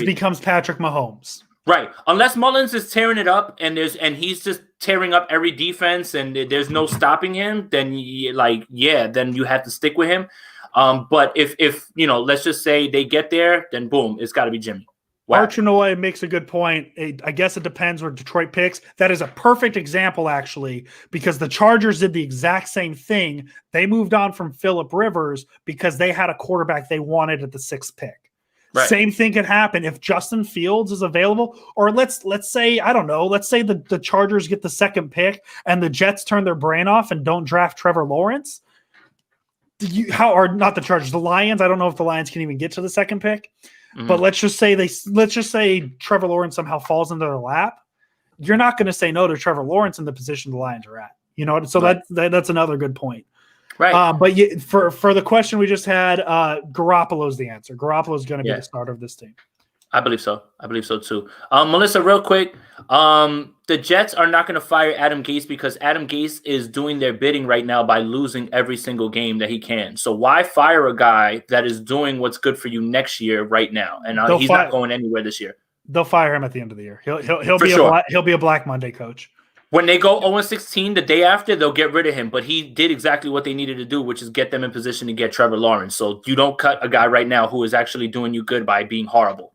becomes Patrick Mahomes. Right. Unless Mullens is tearing it up and he's just tearing up every defense and there's no stopping him, then then you have to stick with him. But if let's just say they get there, then boom, it's got to be Jimmy. Wow. Archinoy makes a good point. I guess it depends where Detroit picks. That is a perfect example, actually, because the Chargers did the exact same thing. They moved on from Phillip Rivers because they had a quarterback they wanted at the 6th pick. Right. Same thing could happen if Justin Fields is available, or let's say, I don't know, let's say the Chargers get the 2nd pick and the Jets turn their brain off and don't draft Trevor Lawrence. Not the Chargers, the Lions. I don't know if the Lions can even get to the 2nd pick, but let's just say Trevor Lawrence somehow falls into their lap. you're not going to say no to Trevor Lawrence in the position the Lions are at. You know, so Right. that's another good point. Right. But for the question we just had, Garoppolo's the answer. Garoppolo's going to be the starter of this team. I believe so. I believe so too. Melissa, real quick, the Jets are not going to fire Adam Gase because Adam Gase is doing their bidding right now by losing every single game that he can. So why fire a guy that is doing what's good for you next year right now? And he's not going anywhere this year. They'll fire him at the end of the year. He'll be a Black Monday coach. When they go 0-16 the day after, they'll get rid of him. But he did exactly what they needed to do, which is get them in position to get Trevor Lawrence. So you don't cut a guy right now who is actually doing you good by being horrible.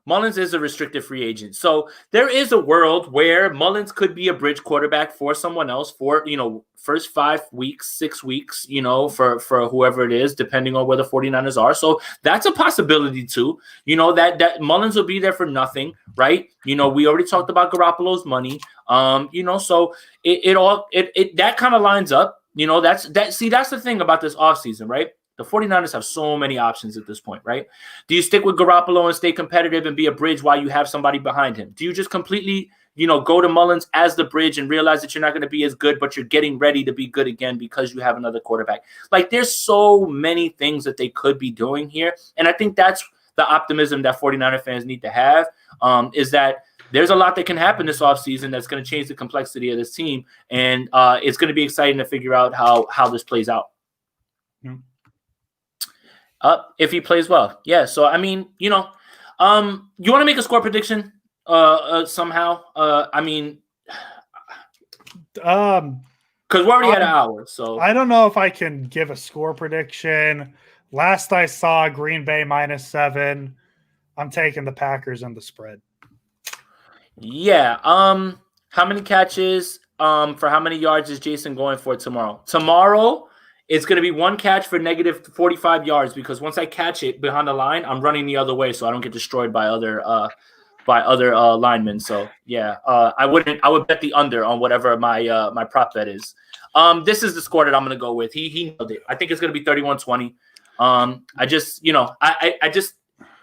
Mullens is a restricted free agent. So there is a world where Mullens could be a bridge quarterback for someone else for, first 5 weeks, 6 weeks, for whoever it is, depending on where the 49ers are. So that's a possibility too, that Mullens will be there for nothing, right? We already talked about Garoppolo's money. So it that kind of lines up, that's the thing about this offseason, right? The 49ers have so many options at this point, right? Do you stick with Garoppolo and stay competitive and be a bridge while you have somebody behind him? Do you just completely, go to Mullens as the bridge and realize that you're not going to be as good, but you're getting ready to be good again because you have another quarterback? Like, there's so many things that they could be doing here. And I think that's the optimism that 49er fans need to have, is that there's a lot that can happen this offseason that's going to change the complexity of this team. And it's going to be exciting to figure out how this plays out. Mm-hmm. If he plays well. Yeah. So, I mean, you want to make a score prediction somehow? Because we already had an hour. So I don't know if I can give a score prediction. Last I saw, Green Bay -7. I'm taking the Packers and the spread. Yeah. How many catches for how many yards is Jason going for tomorrow? Tomorrow, it's going to be one catch for negative 45 yards because once I catch it behind the line, I'm running the other way so I don't get destroyed by other linemen. So yeah, I would bet the under on whatever my prop bet is. This is the score that I'm going to go with. He nailed it. I think it's going to be 31-20. I just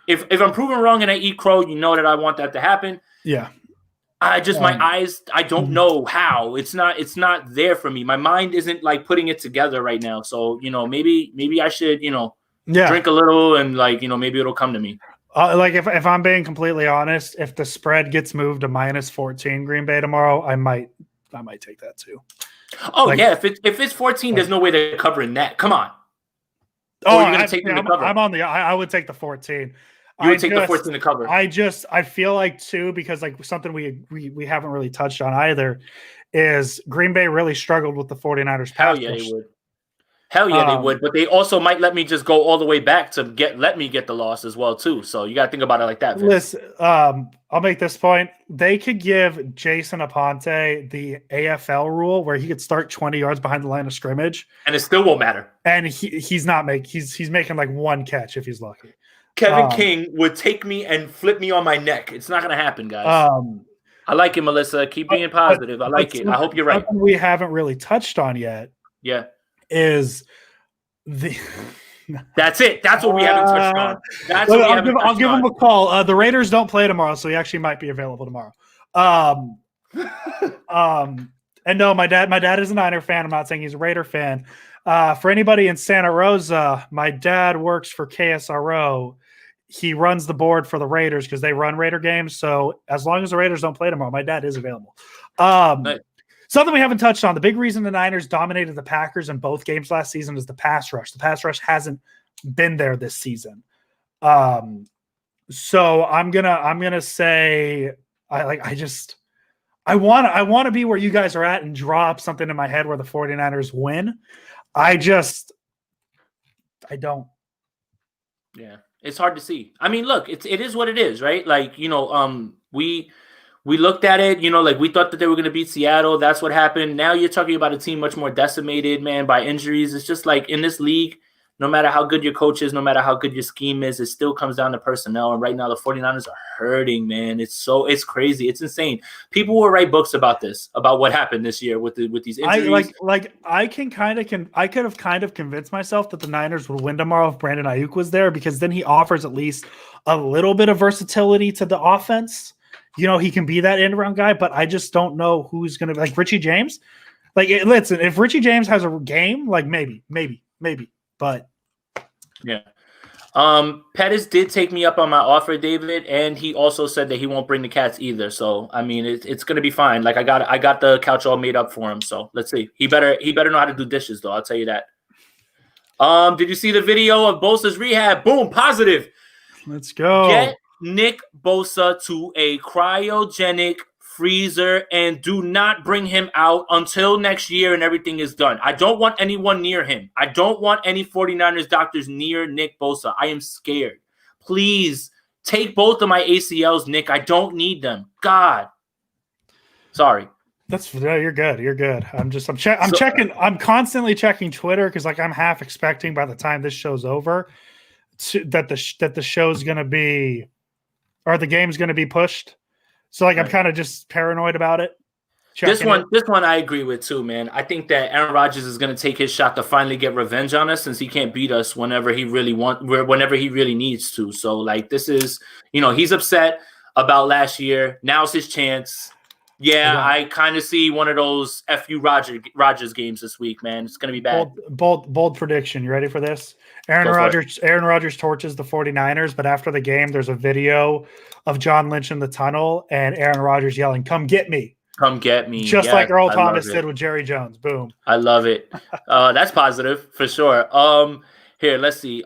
if I'm proven wrong and I eat crow, that I want that to happen. Yeah. My eyes, I don't know how. It's not there for me. My mind isn't like putting it together right now. So, maybe I should, drink a little and maybe it'll come to me. If I'm being completely honest, if the spread gets moved to -14 Green Bay tomorrow, I might take that too. Oh yeah. If it's 14, there's no way they're covering that. Come on. Oh, you're going to take them to cover. I would take the 14. You would take the 14 to cover. I feel like too, because something we haven't really touched on either is Green Bay really struggled with the 49ers. Hell yeah, they would. Hell yeah, they would. But they also might let me just go all the way back to let me get the loss as well too. So you got to think about it like that. Listen, I'll make this point. They could give Jason Aponte the AFL rule where he could start 20 yards behind the line of scrimmage, and it still won't matter. And he's making like one catch if he's lucky. Kevin King would take me and flip me on my neck. It's not going to happen, guys. I like it, Melissa. Keep being positive. I like it. I hope you're right. Something we haven't really touched on yet. Yeah. Is the That's it. That's what we haven't touched on. I'll give him a call. The Raiders don't play tomorrow, so he actually might be available tomorrow. And no, my dad is a Niner fan. I'm not saying he's a Raider fan. For anybody in Santa Rosa, my dad works for KSRO. He runs the board for the Raiders because they run Raider games. So as long as the Raiders don't play tomorrow, my dad is available. Nice. Something we haven't touched on. The big reason the Niners dominated the Packers in both games last season is the pass rush. The pass rush hasn't been there this season. So I'm gonna say I want to be where you guys are at and draw up something in my head where the 49ers win. I don't. Yeah, it's hard to see. I mean, look, it is what it is, right? We looked at it, we thought that they were going to beat Seattle. That's what happened. Now you're talking about a team much more decimated, man, by injuries. It's just like in this league, no matter how good your coach is, no matter how good your scheme is, it still comes down to personnel. And right now the 49ers are hurting, man. It's crazy. It's insane. People will write books about this, about what happened this year with these injuries. I could have kind of convinced myself that the Niners would win tomorrow if Brandon Ayuk was there, because then he offers at least a little bit of versatility to the offense. You know, he can be that end around guy, but I just don't know who's going to be like Richie James. Like, listen, if Richie James has a game, like maybe, but yeah. Pettis did take me up on my offer, David, and he also said that he won't bring the cats either. So I mean, it's gonna be fine. Like I got the couch all made up for him. So let's see. He better know how to do dishes, though. I'll tell you that. Did you see the video of Bosa's rehab? Boom, positive. Let's go. Get Nick Bosa to a cryogenic freezer and do not bring him out until next year and everything is done. I don't want anyone near him. I don't want any 49ers doctors near Nick Bosa. I am scared. Please take both of my ACLs, Nick. I don't need them. God. Sorry. You're good. I'm constantly checking Twitter because like I'm half expecting by the time this show's over that the show's going to be, or the game's going to be pushed. So like I'm kind of just paranoid about it. This one I agree with too, man. I think that Aaron Rodgers is going to take his shot to finally get revenge on us, since he can't beat us whenever he really needs to. So like this is, he's upset about last year. Now's his chance. Yeah, I kind of see one of those FU Rodgers games this week, man. It's going to be bad. Bold prediction. You ready for this? Aaron Rodgers torches the 49ers, but after the game, there's a video of John Lynch in the tunnel and Aaron Rodgers yelling, "Come get me. Come get me." Just like Earl Thomas did with Jerry Jones. Boom. I love it. That's positive for sure. Here, let's see.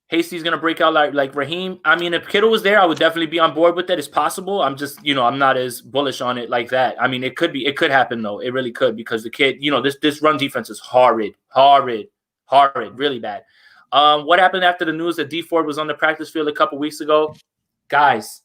Hasty's gonna break out like Raheem. I mean, if Kittle was there, I would definitely be on board with that. It's possible. I'm just, I'm not as bullish on it like that. I mean, it could happen though. It really could, because the kid, this run defense is horrid, really bad. What happened after the news that D Ford was on the practice field a couple weeks ago? Guys,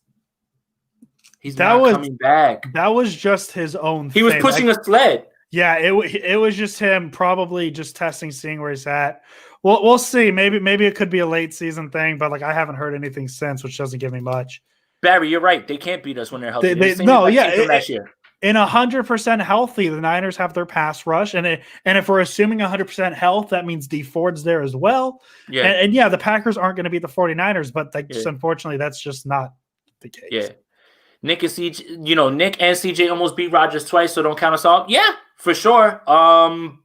he's not coming back. That was just his own thing. He was pushing a sled. Yeah, it was just him probably just testing, seeing where he's at. Well, we'll see. Maybe it could be a late season thing, but like I haven't heard anything since, which doesn't give me much. Barry, you're right. They can't beat us when they're healthy. Last year. In 100% healthy, the Niners have their pass rush, and if we're assuming 100% health, that means D Ford's there as well. Yeah, and the Packers aren't going to beat the 49ers, but just unfortunately, that's just not the case. Yeah. Nick and CJ almost beat Rodgers twice, so don't count us out. Yeah, for sure.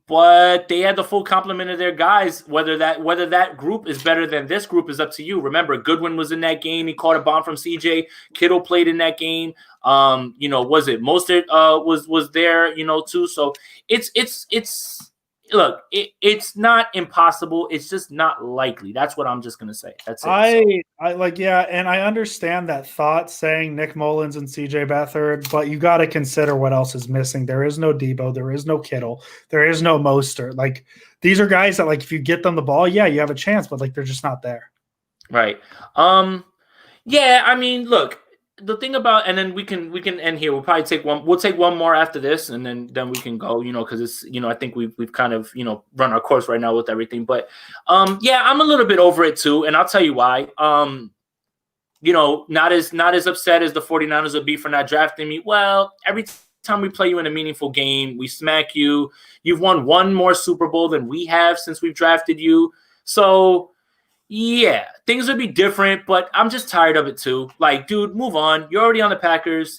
But they had the full complement of their guys. Whether that group is better than this group is up to you. Remember, Goodwin was in that game. He caught a bomb from CJ. Kittle played in that game. Was it Mostert was there, too. So it's not impossible. It's just not likely. That's what I'm just gonna say. That's it. And I understand that thought saying Nick Mullens and CJ Beathard, but you got to consider what else is missing. There is no Debo, there is no Kittle, there is no Mostert. Like these are guys that like if you get them the ball, yeah, you have a chance, but like they're just not there. Right. Yeah. I mean, look. The thing about, and then we can end here. We'll probably take one. We'll take one more after this, and then we can go. Because it's I think we've kind of run our course right now with everything. But yeah, I'm a little bit over it too, and I'll tell you why. Not as upset as the 49ers would be for not drafting me. Well, every time we play you in a meaningful game, we smack you. You've won one more Super Bowl than we have since we've drafted you. So. Yeah, things would be different, but I'm just tired of it too. Like, dude, move on. You're already on the Packers.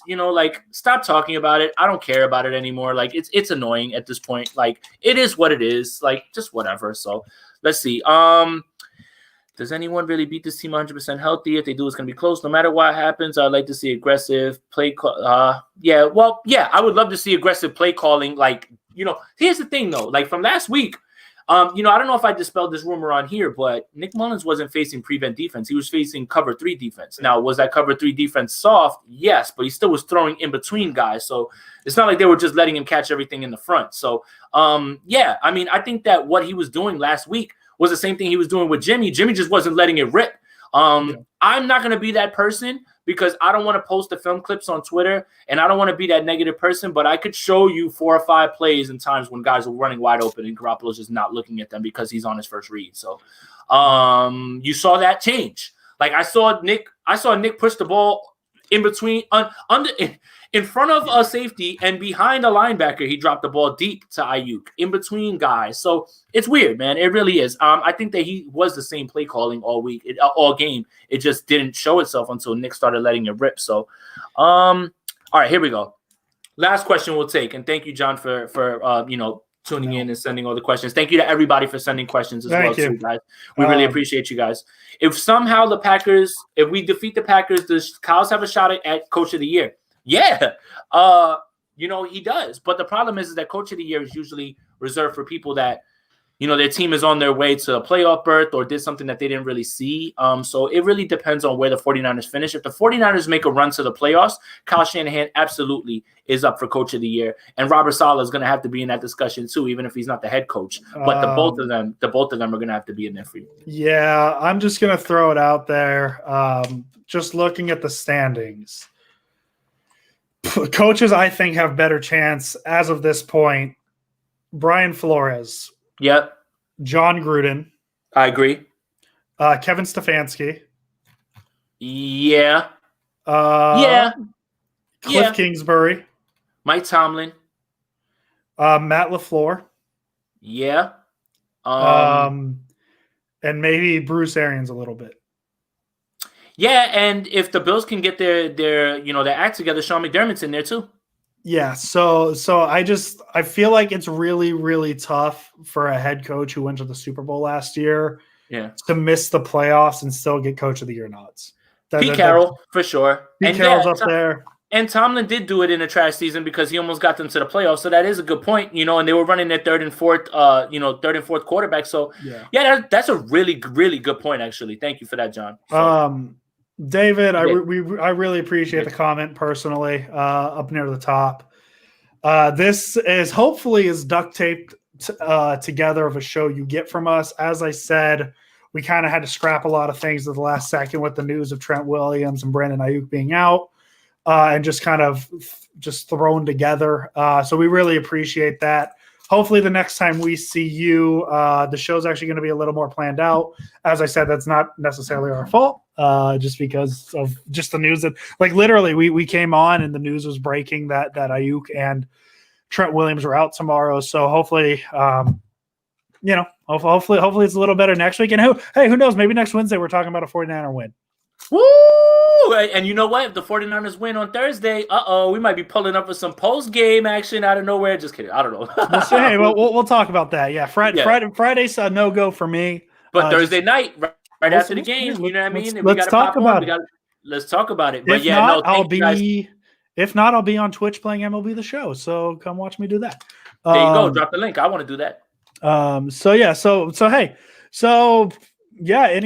Stop talking about it. I don't care about it anymore. Like, it's annoying at this point. Like, it is what it is. Like, just whatever. So, let's see. Does anyone really beat this team 100% healthy? If they do, it's gonna be close. No matter what happens, I'd like to see aggressive play. I would love to see aggressive play calling. Like, here's the thing though. Like from last week. I don't know if I dispelled this rumor on here, but Nick Mullens wasn't facing prevent defense. He was facing cover 3 defense. Now, was that cover 3 defense soft? Yes, but he still was throwing in between guys. So it's not like they were just letting him catch everything in the front. So, I think that what he was doing last week was the same thing he was doing with Jimmy. Jimmy just wasn't letting it rip. I'm not going to be that person because I don't want to post the film clips on Twitter, and I don't want to be that negative person, but I could show you 4 or 5 plays and times when guys are running wide open and Garoppolo's just not looking at them because he's on his first read. So you saw that change. Like I saw Nick push the ball in between in front of a safety and behind a linebacker. He dropped the ball deep to Ayuk in between guys. So it's weird, man. It really is. I think that he was the same play calling all week, all game. It just didn't show itself until Nick started letting it rip. So, all right, here we go. Last question we'll take, and thank you, John, for tuning in and sending all the questions. Thank you to everybody for sending questions as well, too, guys. We really appreciate you guys. If somehow if we defeat the Packers, does Kyle's have a shot at Coach of the Year? Yeah, he does. But the problem is that Coach of the Year is usually reserved for people that, their team is on their way to a playoff berth or did something that they didn't really see. So it really depends on where the 49ers finish. If the 49ers make a run to the playoffs, Kyle Shanahan absolutely is up for Coach of the Year. And Robert Saleh is going to have to be in that discussion too, even if he's not the head coach. But the both of them are going to have to be in there for you. Yeah, I'm just going to throw it out there. Just looking at the standings. Coaches, I think, have better chance as of this point. Brian Flores. Yep. John Gruden. I agree. Kevin Stefanski. Yeah. Cliff Kingsbury. Mike Tomlin. Matt LaFleur. Yeah. And maybe Bruce Arians a little bit. Yeah, and if the Bills can get their act together, Sean McDermott's in there too. Yeah, so I feel like it's really, really tough for a head coach who went to the Super Bowl last year to miss the playoffs and still get Coach of the Year nods. Pete Carroll, for sure. Pete Carroll's up there. And Tomlin did do it in a trash season because he almost got them to the playoffs. So that is a good point, and they were running their third and fourth quarterback. So that's a really, really good point, actually. Thank you for that, John. So, David, I really appreciate the comment personally up near the top. This is hopefully as duct taped together of a show you get from us. As I said, we kind of had to scrap a lot of things at the last second with the news of Trent Williams and Brandon Ayuk being out and just kind of just thrown together. So we really appreciate that. Hopefully the next time we see you, the show's actually going to be a little more planned out. As I said, that's not necessarily our fault, just because of just the news that, like, literally we came on and the news was breaking that Ayuk and Trent Williams were out tomorrow. So hopefully, hopefully it's a little better next week. And who knows? Maybe next Wednesday we're talking about a 49er win. Woo! And you know what? If the 49ers win on Thursday, we might be pulling up with some post-game action out of nowhere. Just kidding. I don't know. We'll talk about that. Yeah, Friday's a no-go for me. But Thursday night, right after the game, you know what I mean? Let's talk about it. Let's talk about it. But if not, I'll be on Twitch playing MLB The Show. So come watch me do that. There you go. Drop the link. I want to do that.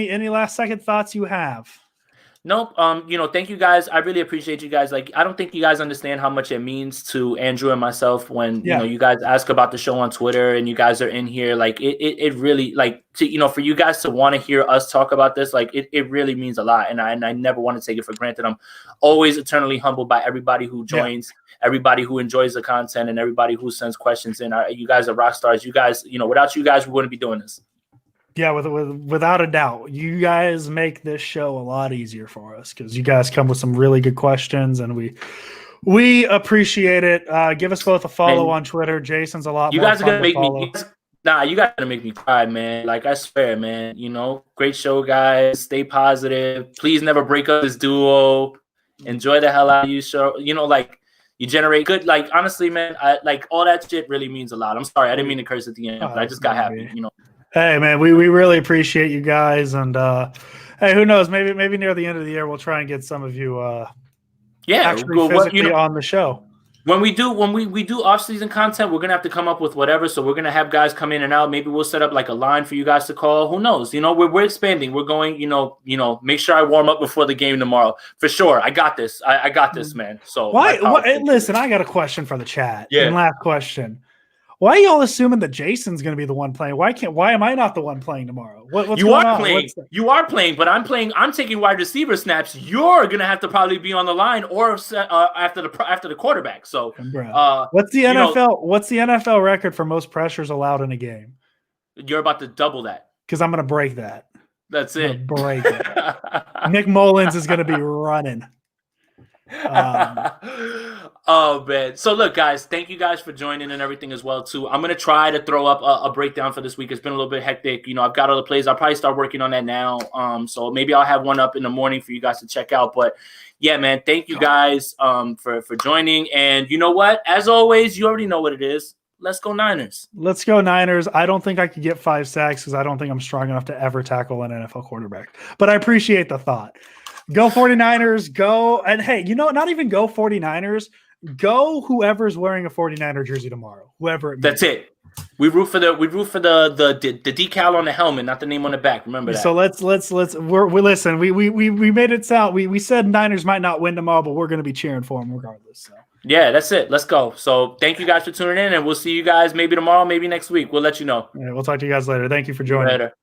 Any last second thoughts you have? Nope. Thank you guys. I really appreciate you guys. Like, I don't think you guys understand how much it means to Andrew and myself when you guys ask about the show on Twitter and you guys are in here. Like, it really, like, for you guys to want to hear us talk about this, like, it really means a lot. And I never want to take it for granted. I'm always eternally humbled by everybody who joins, everybody who enjoys the content, and everybody who sends questions in. You guys are rock stars. You guys, without you guys, we wouldn't be doing this. Yeah, without a doubt. You guys make this show a lot easier for us because you guys come with some really good questions, and we appreciate it. Give us both a follow on Twitter. Jason's a lot more fun to follow. You guys are gonna make me cry, man. Like, I swear, man. Great show, guys. Stay positive. Please never break up this duo. Enjoy the hell out of you show. You generate good. Like, honestly, man, all that shit really means a lot. I'm sorry, I didn't mean to curse at the end, but I just got happy. Hey, man, we really appreciate you guys, and hey, who knows? Maybe near the end of the year we'll try and get some of you physically on the show. When we do off-season content, we're gonna have to come up with whatever. So we're gonna have guys come in and out. Maybe we'll set up like a line for you guys to call. Who knows? We're expanding. We're going. Make sure I warm up before the game tomorrow for sure. I got this. I got this, man. So listen, I got a question for the chat. Yeah. Last question. Why are y'all assuming that Jason's going to be the one playing? Why am I not the one playing tomorrow? What's you going are on? playing. You are playing, but I'm playing. I'm taking wide receiver snaps. You're gonna have to probably be on the line or after the quarterback. So, what's the NFL? What's the NFL record for most pressures allowed in a game? You're about to double that because I'm going to break that. That's it. Break it. Nick Mullens is going to be running. Oh man! So look, guys, thank you guys for joining and everything as well too. I'm gonna try to throw up a breakdown for this week. It's been a little bit hectic. I've got all the plays. I'll probably start working on that now. So maybe I'll have one up in the morning for you guys to check out. But yeah, man, thank you guys for joining. And you know what? As always, you already know what it is. Let's go Niners. Let's go Niners. I don't think I could get 5 sacks because I don't think I'm strong enough to ever tackle an NFL quarterback. But I appreciate the thought. Go 49ers. Go. And hey, not even go 49ers. Go whoever's wearing a 49er jersey tomorrow. Whoever it means. That's it. We root for the decal on the helmet, not the name on the back. Remember that. So let's listen. We made it sound. We said Niners might not win tomorrow, but we're going to be cheering for them regardless. So. Yeah, that's it. Let's go. So thank you guys for tuning in, and we'll see you guys maybe tomorrow, maybe next week. We'll let you know. Yeah, we'll talk to you guys later. Thank you for joining. Later.